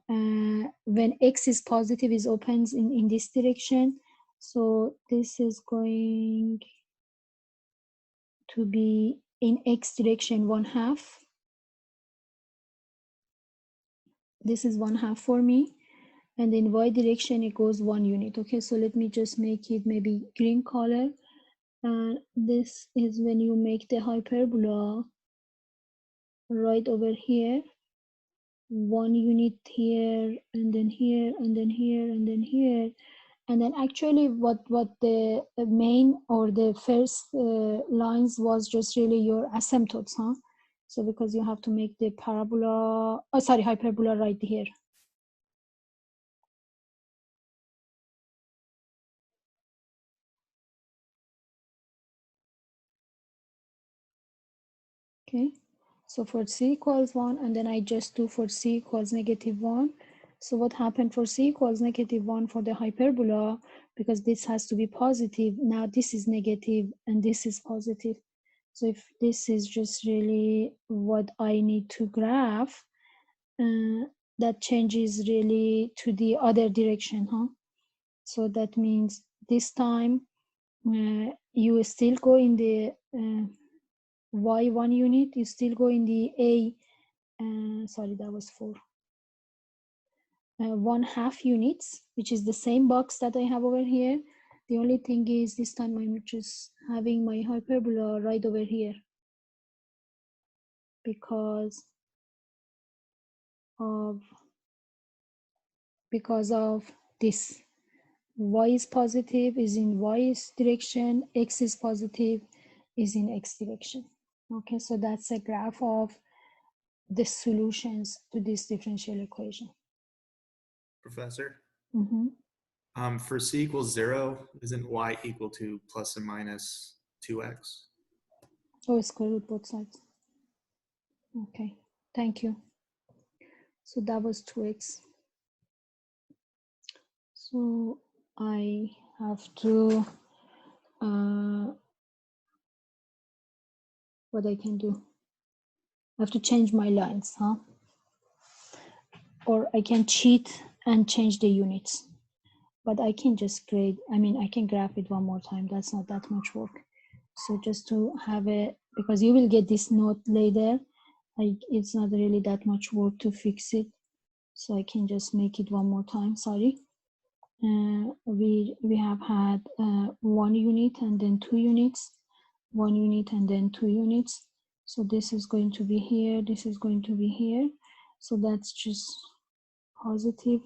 when x is positive it opens in this direction. So this is going to be in x direction 1/2. This is 1/2 for me, and in y direction it goes 1 unit. Okay, so let me just make it maybe green color. And this is when you make the hyperbola right over here, 1 unit here, and then here, and then here, and then here. And then actually what the main or the first lines was just really your asymptotes, huh? So because you have to make the parabola, oh sorry, hyperbola right here. Okay, so for c equals 1, and then I just do for c equals -1. So what happened for c equals -1 for the hyperbola, because this has to be positive, now this is negative and this is positive. So if this is just really what I need to graph, that changes really to the other direction, huh? So that means this time you still go in the y1 unit, you still go in the a, sorry, that was 4. 1/2 units, which is the same box that I have over here. The only thing is this time I'm just having my hyperbola right over here because of this. Y is positive is in y's direction, x is positive is in x direction. Okay, so that's a graph of the solutions to this differential equation. Professor, Mm-hmm. for c equals 0, isn't y equal to plus or minus 2x? Oh, square root both sides. Okay, thank you. So that was 2x. So I have to, what I can do? I have to change my lines, huh? or I can cheat and change the units. But I can just grade, I mean, I can graph it one more time. That's not that much work. So just to have it, because you will get this note later, it's not really that much work to fix it. So I can just make it one more time, sorry. We have had 1 unit and then 2 units, 1 unit and then 2 units. So this is going to be here, this is going to be here. So that's just positive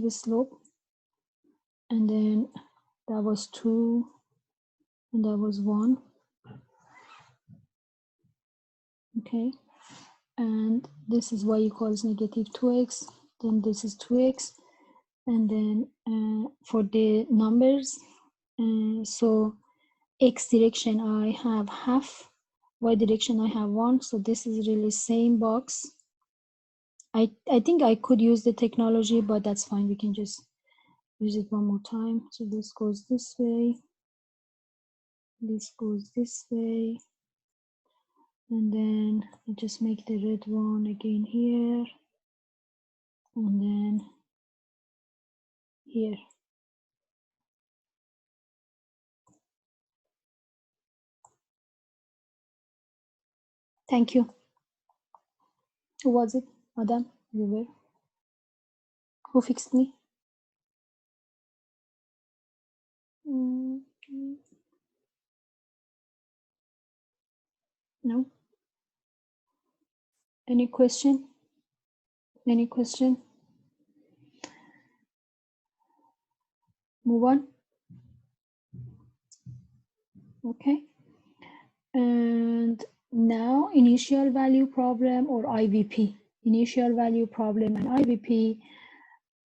slope. And then that was 2 and that was 1. Okay, and this is y equals negative 2x, then this is 2x, and then for the numbers, so x direction I have half, y direction I have 1, so this is really same box. I think I could use the technology, but that's fine, we can just use it one more time. So this goes this way, this goes this way, and then I just make the red one again here, and then here. Thank you. Who was it? Madam, you were? Who fixed me? Mm, no. Any question? Any question? Move on. Okay. And now initial value problem or IVP. Initial value problem and IVP,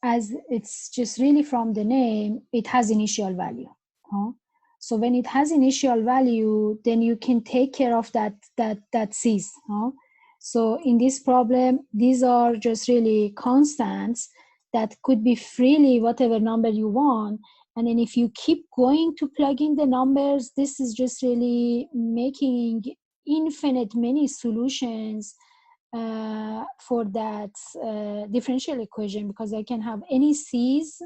as it's just really from the name, it has initial value. Huh? So when it has initial value, then you can take care of that C's. Huh? So in this problem, these are just really constants that could be freely whatever number you want. And then if you keep going to plug in the numbers, this is just really making infinite many solutions for that differential equation, because I can have any C's,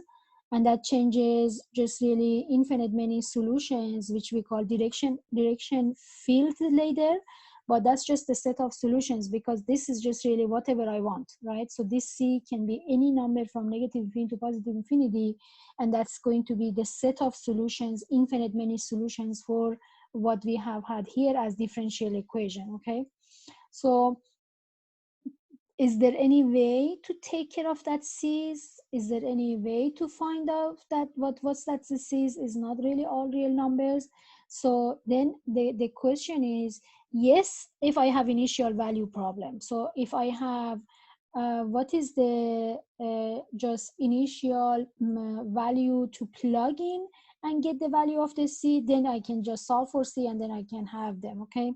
and that changes just really infinite many solutions, which we call direction field later. But that's just a set of solutions, because this is just really whatever I want, right? So this C can be any number from negative infinity to positive infinity, and that's going to be the set of solutions, infinite many solutions for what we have had here as differential equation. Okay, so is there any way to take care of that C's? Is there any way to find out that what's that C's is not really all real numbers? So then the question is, yes, if I have initial value problem. So if I have, what is the just initial value to plug in and get the value of the C, then I can just solve for C and then I can have them, okay?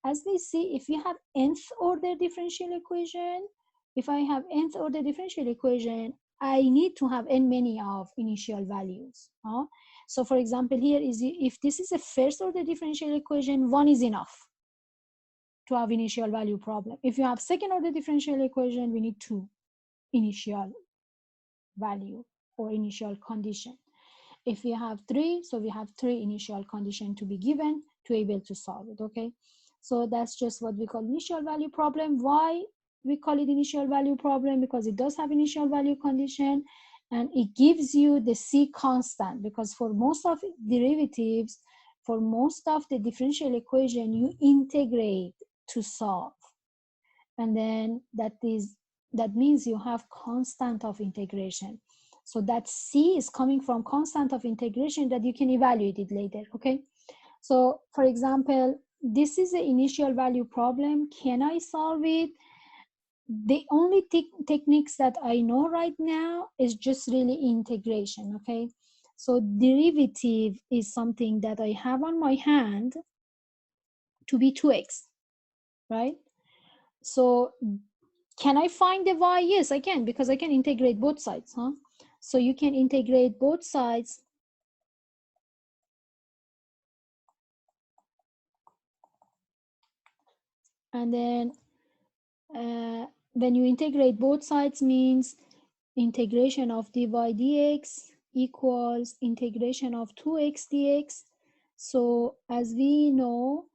As we see, if you have nth order differential equation, if I have nth order differential equation, I need to have n many of initial values. So for example, here is, if this is a first order differential equation, 1 is enough to have initial value problem. If you have second order differential equation, we need 2 initial value or initial condition. If we have 3, so we have 3 initial condition to be given to be able to solve it, okay? So that's just what we call initial value problem. Why we call it initial value problem? Because it does have initial value condition, and it gives you the C constant, because for most of derivatives, for most of the differential equation, you integrate to solve. And then that means you have constant of integration. So that C is coming from constant of integration that you can evaluate it later, okay? So for example, this is the initial value problem. Can I solve it? The only techniques that I know right now is just really integration, okay? So derivative is something that I have on my hand to be 2x, right? So can I find the y? Yes, I can, because I can integrate both sides, huh? So you can integrate both sides. And then when you integrate both sides means integration of dy dx equals integration of 2x dx. So as we know,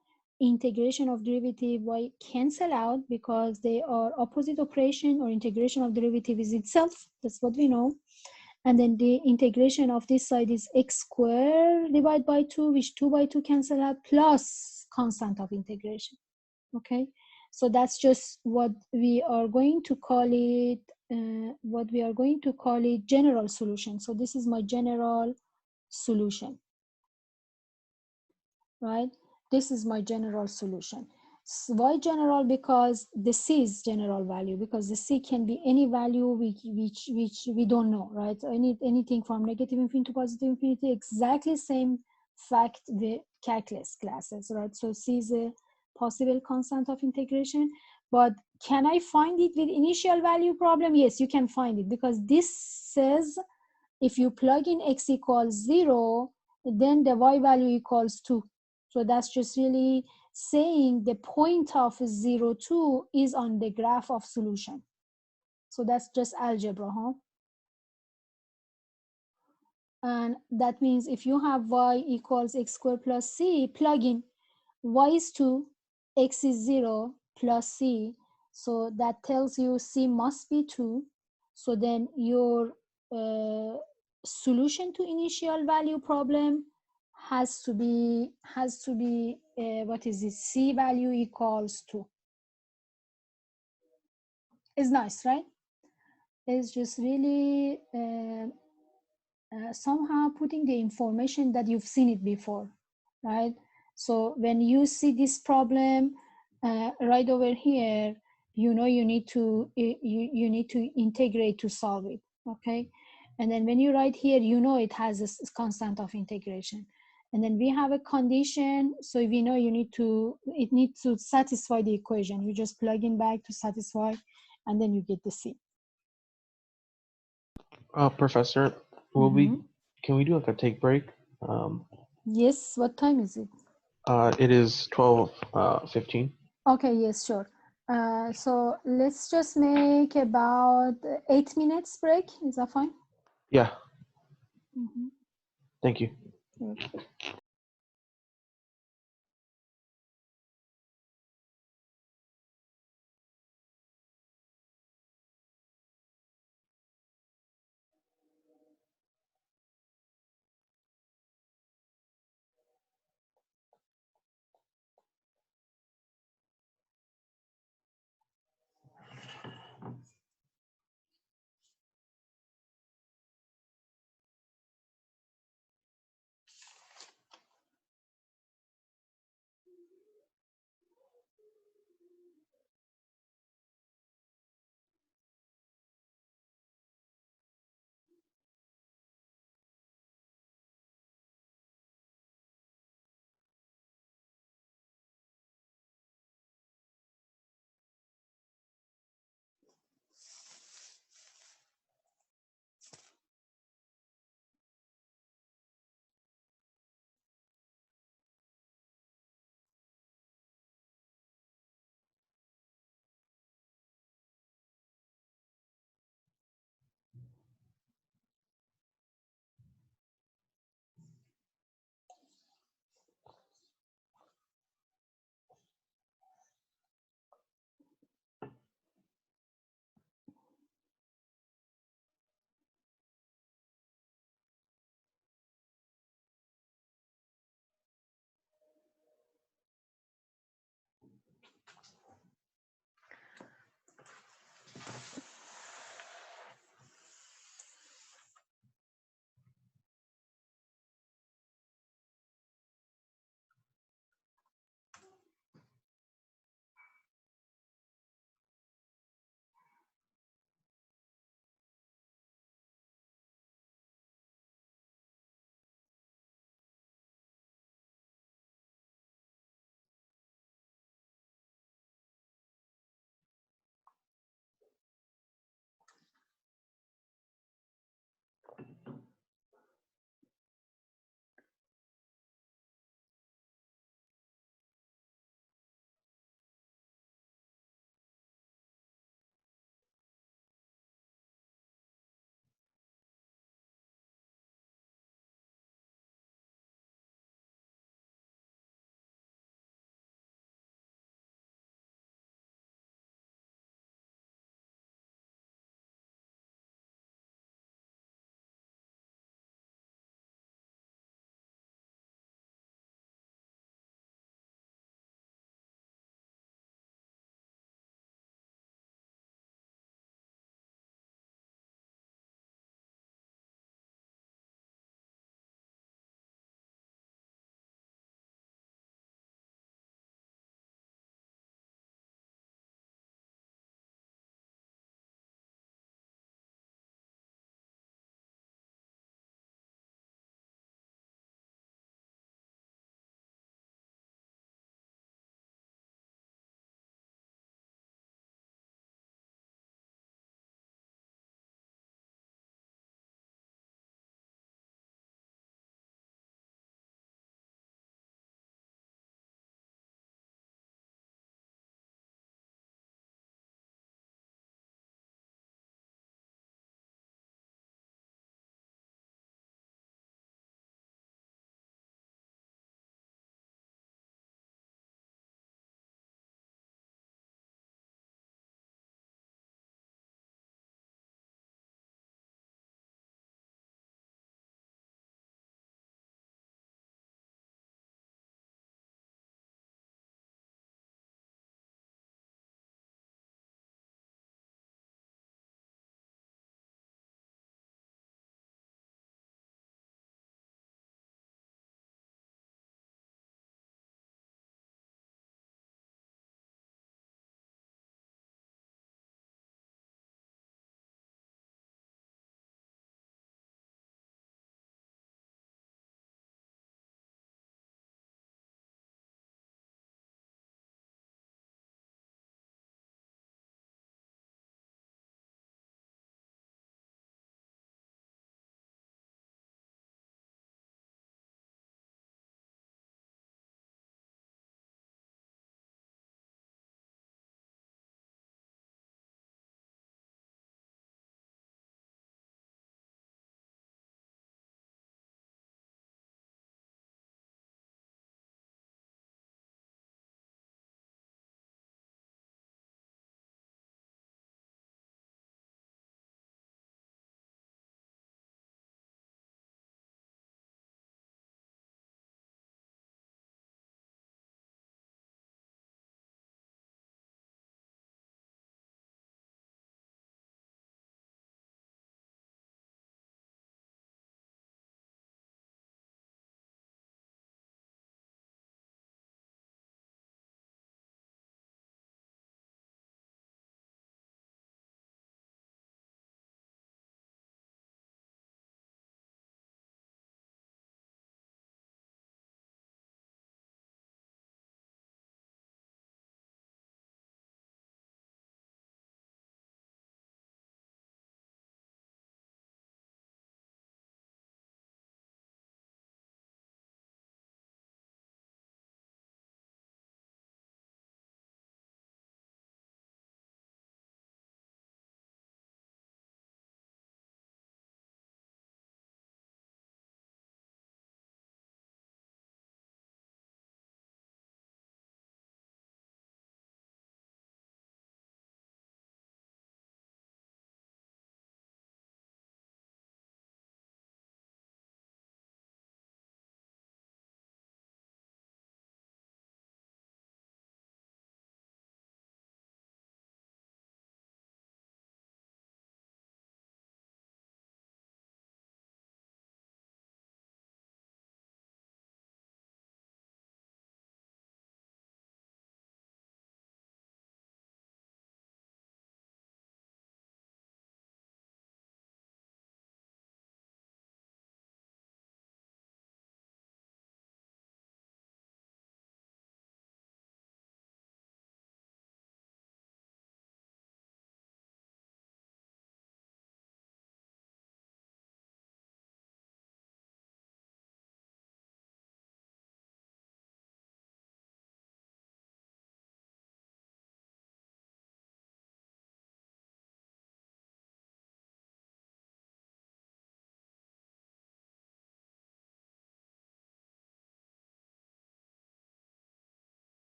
integration of derivative y cancel out because they are opposite operation, or integration of derivative is itself. That's what we know. And then the integration of this side is x squared divided by 2, which 2 by 2 cancel out, plus constant of integration. Okay, so that's just what we are going to call it, general solution. So this is my general solution, right? This is my general solution. So why general? Because the c is general value, because the c can be any value which we don't know, right? So anything from negative infinity to positive infinity, exactly same fact the calculus classes, right? So c is a possible constant of integration. But can I find it with initial value problem? Yes, you can find it, because this says if you plug in x equals 0, then the y value equals 2. So that's just really saying the point of 0, 2 is on the graph of solution. So that's just algebra, huh? And that means if you have y equals x squared plus c, plug in y is 2, x is 0 plus c. So that tells you c must be 2. So then your solution to initial value problem has to be what is it, c value equals 2. It's nice, right? It's just really somehow putting the information that you've seen it before, right? So when you see this problem right over here, you know you need to need to integrate to solve it, okay? And then when you write here, you know it has a constant of integration. And then we have a condition, so we know it needs to satisfy the equation. You just plug in back to satisfy, and then you get the C. Professor, can we do like a take break? Yes, what time is it? It is 12:15. Okay, yes, sure. So let's just make about 8 minutes break. Is that fine? Yeah, Mhm. thank you.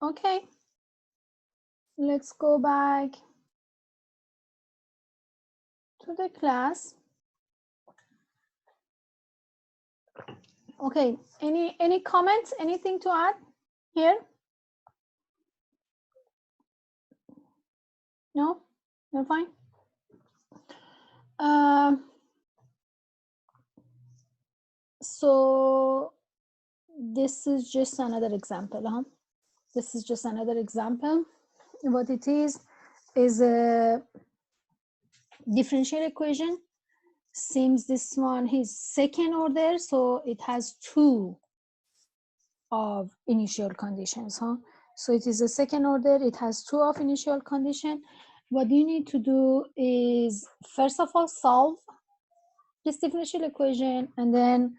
Okay, let's go back to the class. Okay, any comments, anything to add here? No, you're fine. So this is just another example, huh? This is just another example. What it is a differential equation. Seems this one is second order, so it has two of initial conditions, huh? So it is a second order, it has two of initial condition. What you need to do is, first of all, solve this differential equation, and then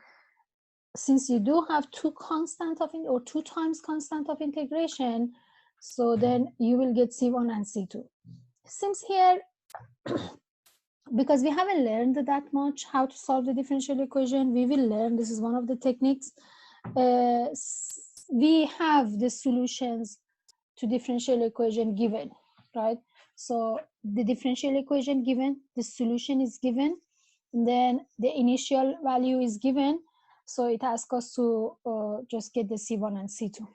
since you do have two constant of or two times constant of integration, so then you will get C1 and C2. Seems here, because we haven't learned that much how to solve the differential equation, we will learn. This is one of the techniques. We have the solutions to differential equation given, right? So the differential equation given, the solution is given, and then the initial value is given. So it asks us to just get the C1 and C2.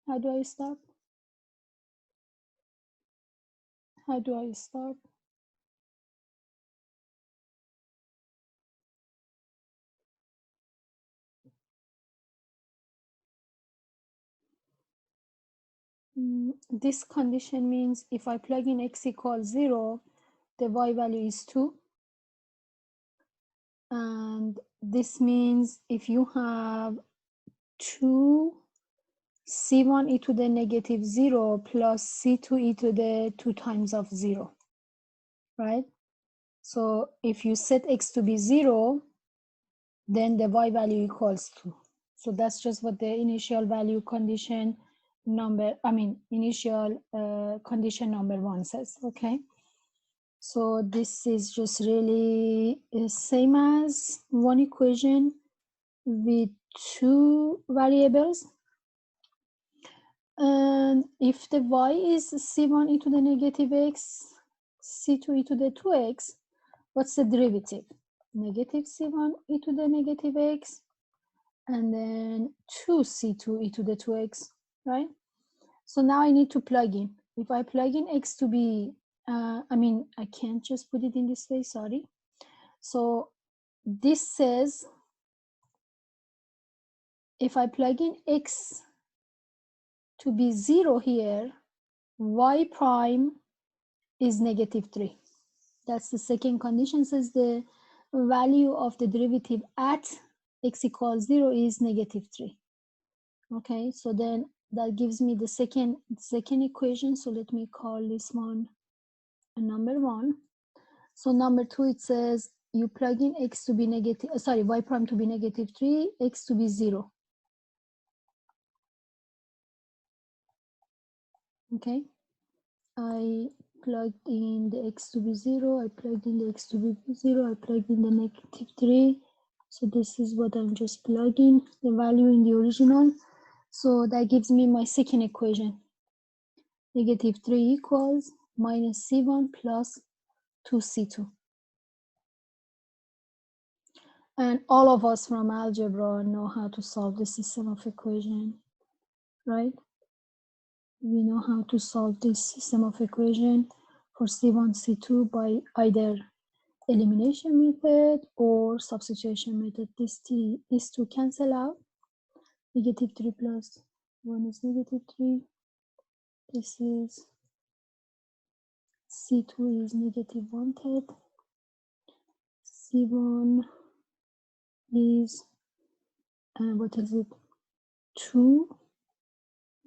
How do I start? How do I start? This condition means if I plug in x equals 0, the y value is 2. And this means if you have 2 c1 e to the negative 0 plus c2 e to the 2 times of 0, right? So if you set x to be 0, then the y value equals 2. So that's just what the initial value condition initial condition number 1 says, okay? So this is just really same as one equation with two variables. And if the y is c1 e to the negative x, c2 e to the 2x, what's the derivative? Negative c1 e to the negative x, and then 2c2 e to the 2x, right? So now I need to plug in. If I plug in x to be, I can't just put it in this way, sorry. So this says, if I plug in x to be 0 here, y prime is negative 3. That's the second condition, says the value of the derivative at x equals 0 is negative 3. Okay, so then that gives me the second equation. So let me call this one number 1. So number 2, it says you plug in x to be negative, y prime to be negative 3, x to be 0. Okay, I plugged in the x to be 0, I plugged in the x to be 0, I plugged in the negative 3. So this is what I'm just plugging, the value in the original. So that gives me my second equation. Negative 3 equals minus c1 plus 2c2. And all of us from algebra know how to solve the system of equation, right? We know how to solve this system of equation for C1, C2 by either elimination method or substitution method. These two cancel out. Negative 3 plus 1 is negative 3. This is C2 is negative 1/3. C1 is, what is it? 2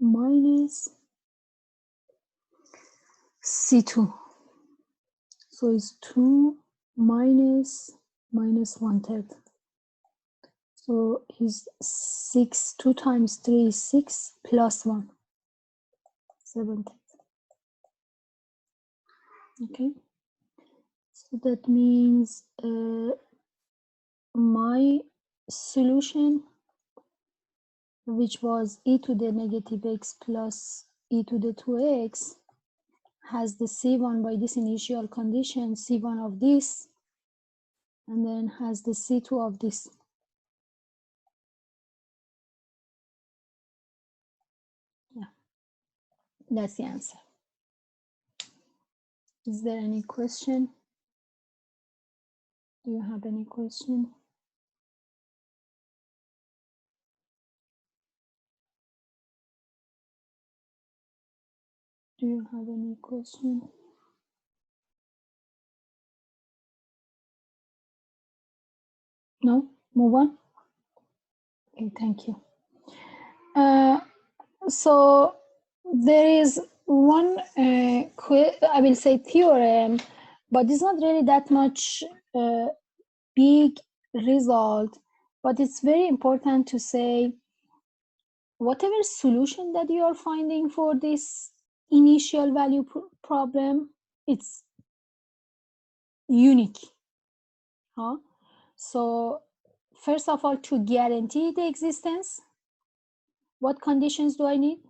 minus C2. So it's 2 minus 1/3. So is 6, 2 times 3 is 6 plus 1, 7/10. Okay. So that means my solution which was e to the negative x plus e to the 2x, has the C1 by this initial condition, C1 of this, and then has the C2 of this. Yeah, that's the answer. Is there any question? Do you have any question? Do you have any question? No? Move on? Okay, thank you. So there is one, I will say theorem, but it's not really that much big result, but it's very important to say whatever solution that you are finding for this initial value problem, it's unique. Huh? So first of all, to guarantee the existence, what conditions do I need?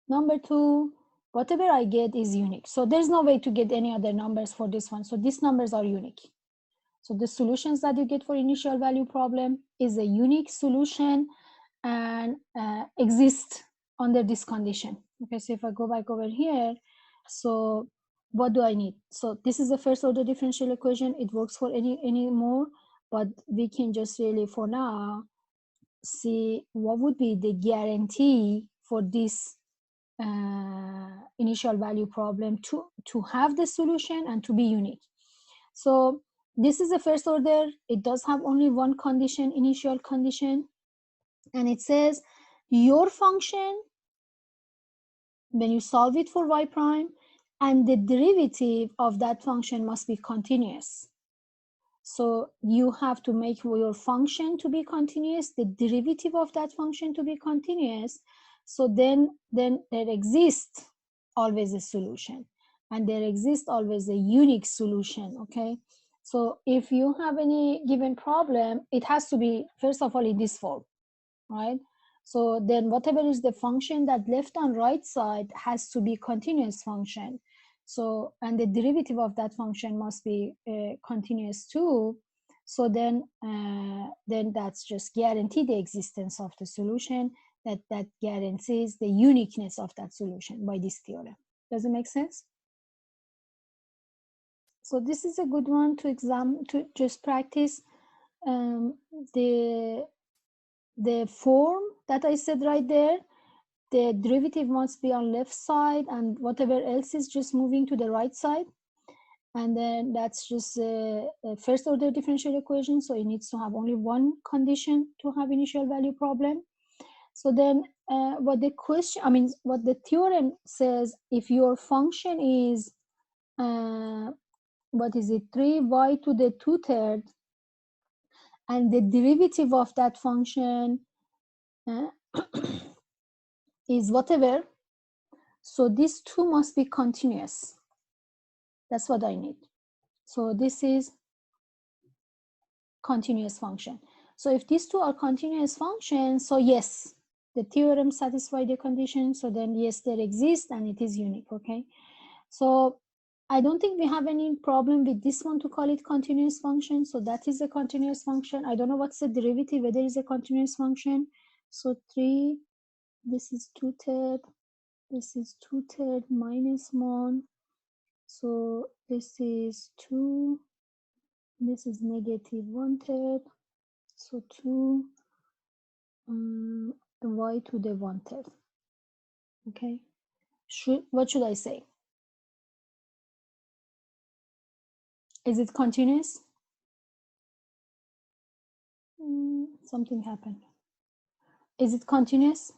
Number two, whatever I get is unique. So there's no way to get any other numbers for this one. So these numbers are unique. So the solutions that you get for initial value problem is a unique solution and exist under this condition. Okay, so if I go back over here, so what do I need? So this is the first order differential equation. It works for any more, but we can just really for now see what would be the guarantee for this initial value problem to have the solution and to be unique. So this is the first order. It does have only one condition, initial condition, and it says your function, when you solve it for y prime, and the derivative of that function must be continuous. So you have to make your function to be continuous, the derivative of that function to be continuous. So then there exists always a solution, and there exists always a unique solution. Okay, so if you have any given problem, it has to be first of all in this form, right? So then whatever is the function that left on right side has to be continuous function. So, and the derivative of that function must be continuous too. So then that's just guarantee the existence of the solution, that guarantees the uniqueness of that solution by this theorem. Does it make sense? So this is a good one to examine, to just practice the form that I said right there. The derivative must be on left side, and whatever else is just moving to the right side. And then that's just a first order differential equation. So it needs to have only one condition to have initial value problem. So then what the theorem says, if your function is, what is it, 3y to the 2/3, and the derivative of that function is whatever, so these two must be continuous. That's what I need. So this is continuous function. So if these two are continuous functions, so yes, the theorem satisfies the condition. So then yes, there exists and it is unique. Okay, so I don't think we have any problem with this one to call it continuous function. So that is a continuous function. I don't know what's the derivative, whether it's a continuous function. So 3, this is 2/3, this is 2/3 minus 1. So this is 2, this is negative 1/3. So 2 y to the 1/3. Okay, what should I say? Is it continuous? Something happened. Is it continuous?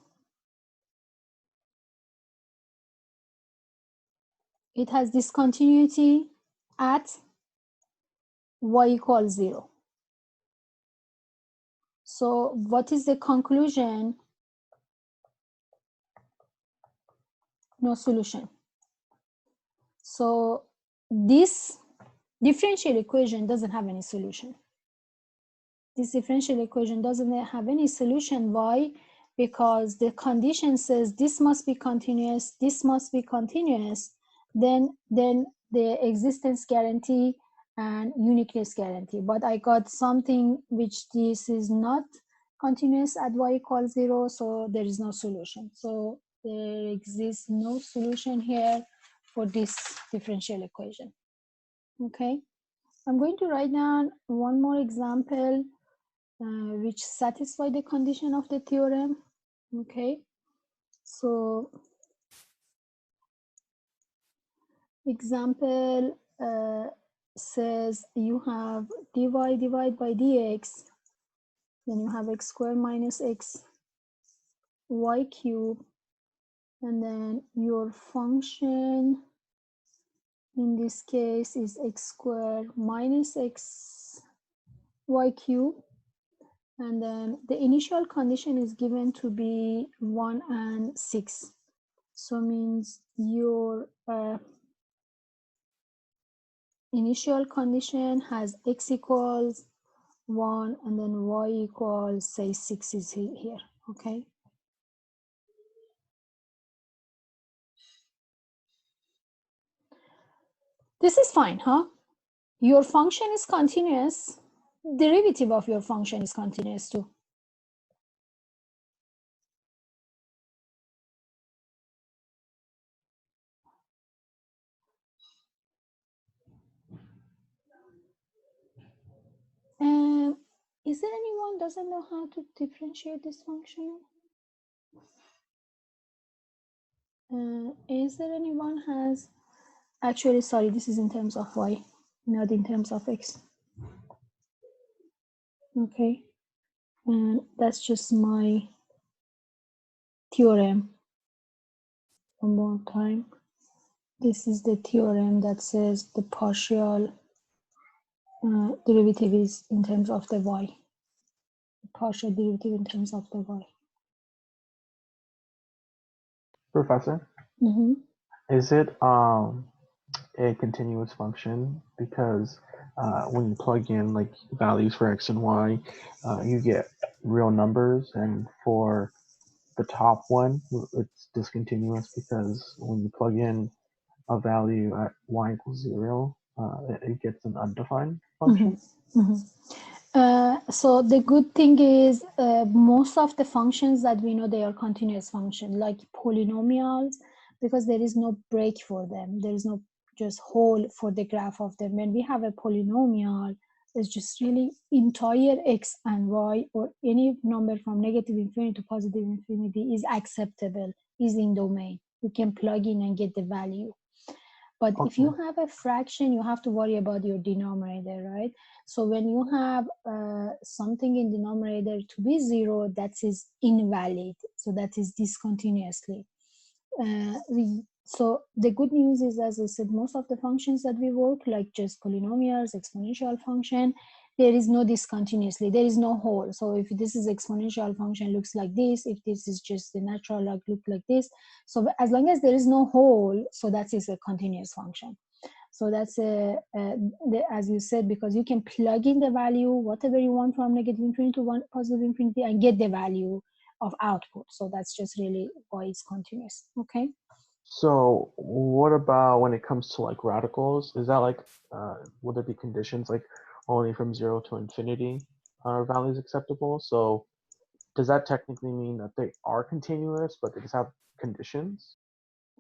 It has discontinuity at y equals 0. So what is the conclusion? No solution. So this differential equation doesn't have any solution. This differential equation doesn't have any solution. Why? because the condition says this must be continuous, this must be continuous, then the existence guarantee and uniqueness guarantee. But I got something which this is not continuous at y equals 0, so there is no solution. So there exists no solution here for this differential equation. Okay, I'm going to write down one more example which satisfy the condition of the theorem. Okay, so example says you have dy divided by dx, then you have x squared minus x y cubed, and then your function in this case is x squared minus x y cubed, and then the initial condition is given to be 1 and 6. So means your initial condition has x equals 1 and then y equals, say, 6 is here. Okay. This is fine, huh? Your function is continuous. Derivative of your function is continuous too. Is there anyone doesn't know how to differentiate this function? Is there anyone has, actually, sorry, this is in terms of y, not in terms of x. Okay, and that's just my theorem. One more time. This is the theorem that says the partial derivative is in terms of the y. Partial derivative in terms of the y. Professor, Mm-hmm. is it a continuous function? Because when you plug in like values for x and y, you get real numbers, and for the top one, it's discontinuous because when you plug in a value at y equals 0, it gets an undefined function. Mm-hmm. Mm-hmm. So the good thing is most of the functions that we know, they are continuous functions, like polynomials, because there is no break for them. There is no just hole for the graph of them. When we have a polynomial, it's just really entire x and y, or any number from negative infinity to positive infinity is acceptable, is in domain. You can plug in and get the value. But if you have a fraction, you have to worry about your denominator, right? So when you have something in denominator to be 0, that is invalid. So that is discontinuously. So the good news is, as I said, most of the functions that we work, like just polynomials, exponential function, there is no discontinuously, there is no hole. So if this is exponential function, looks like this. If this is just the natural log, look like this. So as long as there is no hole, so that is a continuous function. So that's as you said, because you can plug in the value, whatever you want from negative infinity to positive infinity, and get the value of output. So that's just really why it's continuous. Okay. So what about when it comes to like radicals? Is that like, would there be conditions like only from 0 to infinity are values acceptable? So does that technically mean that they are continuous, but they just have conditions?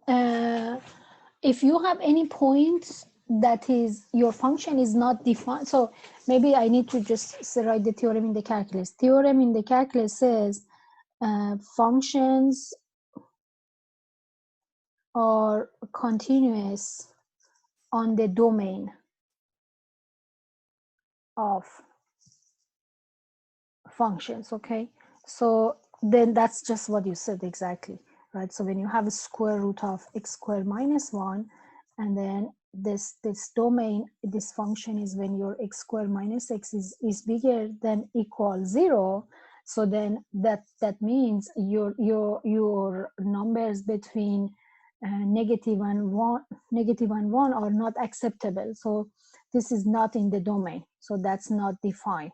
If you have any point that is your function is not defined, so maybe I need to just write the theorem in the calculus. Theorem in the calculus says functions are continuous on the domain of functions. Okay, so then that's just what you said exactly, right? So when you have a square root of x squared minus 1, and then this domain, this function is when your x squared minus x is bigger than equal 0. So then that means your numbers between negative and 1 are not acceptable. So this is not in the domain. So that's not defined,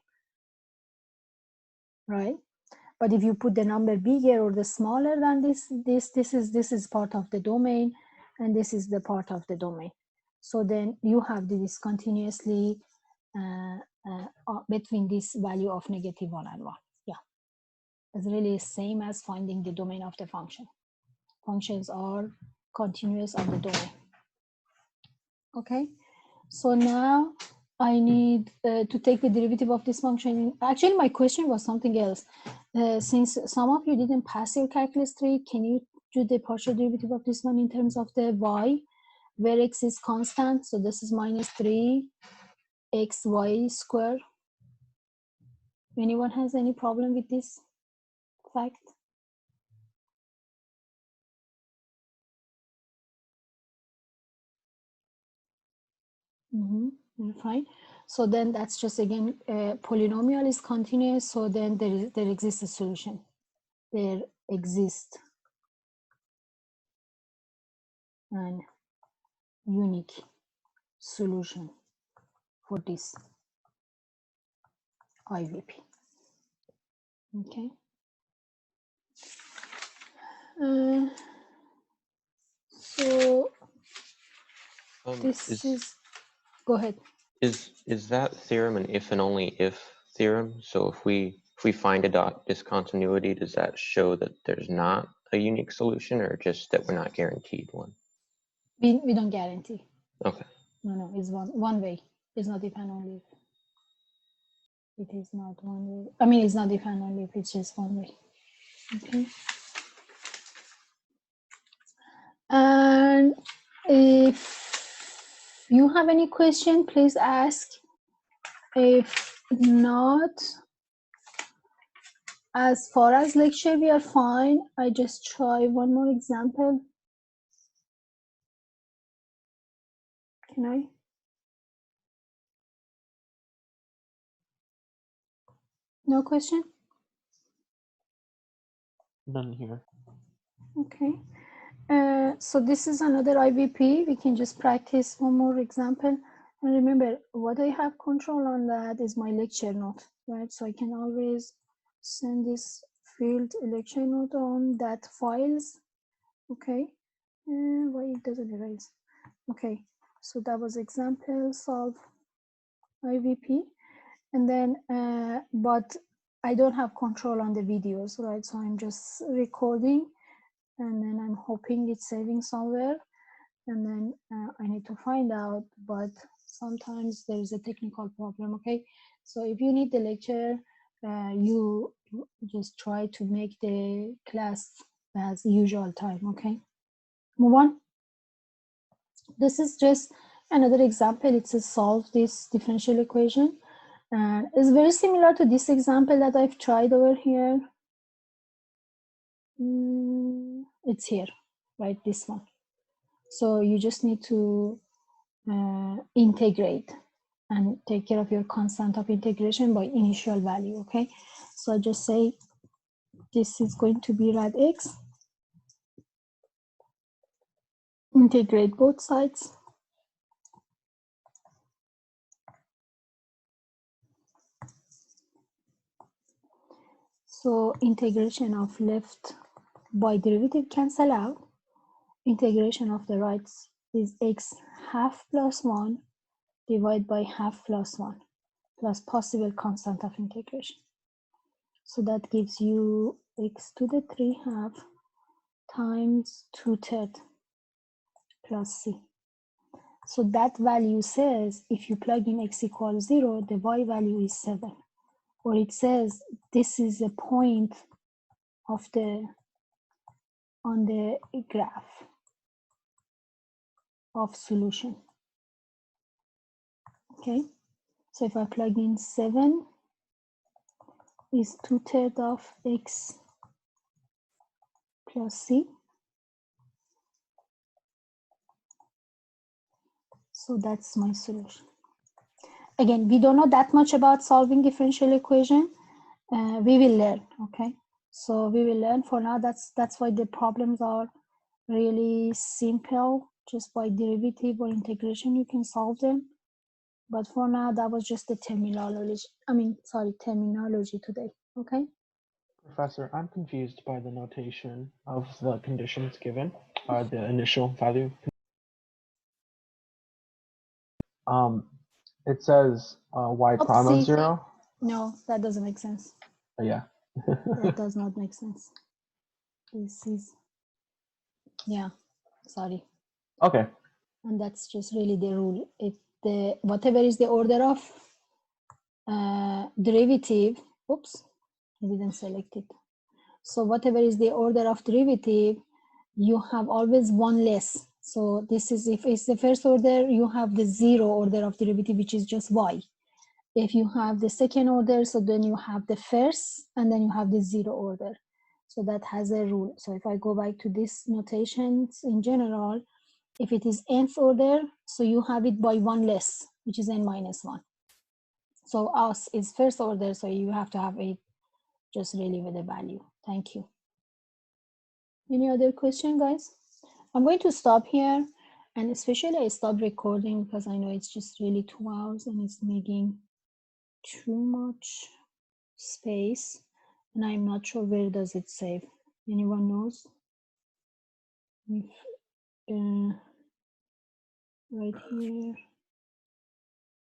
right? But if you put the number bigger or the smaller than this is part of the domain, and this is the part of the domain. So then you have the discontinuously between this value of -1 and 1. Yeah, it's really same as finding the domain of the function. Functions are continuous on the domain. Okay, so now I need to take the derivative of this function. Actually, my question was something else. Since some of you didn't pass your calculus 3, can you do the partial derivative of this one in terms of the y, where x is constant? So this is -3 xy square. Anyone has any problem with this fact? Fine. So then that's just again polynomial is continuous. So then there exists a solution. There exists an unique solution for this IVP. Okay. So this is. Go ahead. Is that theorem an if and only if theorem? So if we find a discontinuity, does that show that there's not a unique solution, or just that we're not guaranteed one? We don't guarantee. Okay. No, it's one way. It's not if and only if. It is not one way. I mean, it's not if and only if, it's just one way. Okay. And if you have any question, please ask. If not, as far as lecture, we are fine. I just try one more example. Can I? No question? None here. Okay. So this is another IVP. We can just practice one more example. And remember, what I have control on that is my lecture note, right? So I can always send this field lecture note on that files. Okay. Why it doesn't erase? Okay. So that was example solve IVP. And then, but I don't have control on the videos, right? So I'm just recording, and then I'm hoping it's saving somewhere, and then I need to find out, but sometimes there's a technical problem. Okay, so if you need the lecture, you just try to make the class as usual time. Okay, move on. This is just another example. It's a solve this differential equation, and it's very similar to this example that I've tried over here. It's here, right? This one. So you just need to integrate and take care of your constant of integration by initial value. Okay, so I just say this is going to be rad x, integrate both sides, so integration of left by derivative cancel out, integration of the right is x half plus 1 divided by half plus 1 plus possible constant of integration. So that gives you x to the 3/2 times 2/3 plus c. So that value says if you plug in x equals 0, the y value is 7. Or it says this is a point of on the graph of solution. Okay, so if I plug in 7 is 2/3 of x plus c. So that's my solution. Again, we don't know that much about solving differential equation. We will learn. Okay, so we will learn. For now, that's why the problems are really simple. Just by derivative or integration, you can solve them. But for now, that was just the terminology. Terminology today. Okay. Professor, I'm confused by the notation of the conditions given, the initial value. It says y prime of Oopsie. 0. No, that doesn't make sense. Yeah. That does not make sense. This is, yeah, sorry. Okay. And that's just really the rule. If the whatever is the order of derivative, oops, I didn't select it. So whatever is the order of derivative, you have always one less. So this is, if it's the first order, you have the 0 order of derivative, which is just y. If you have the second order, so then you have the first, and then you have the 0 order. So that has a rule. So if I go back to this notations in general, if it is nth order, so you have it by one less, which is n minus 1. So us is first order, so you have to have it just really with a value. Thank you. Any other question, guys? I'm going to stop here, and especially I stop recording because I know it's just really 2 hours and it's making too much space, and I'm not sure where does it save. Anyone knows? If, right here.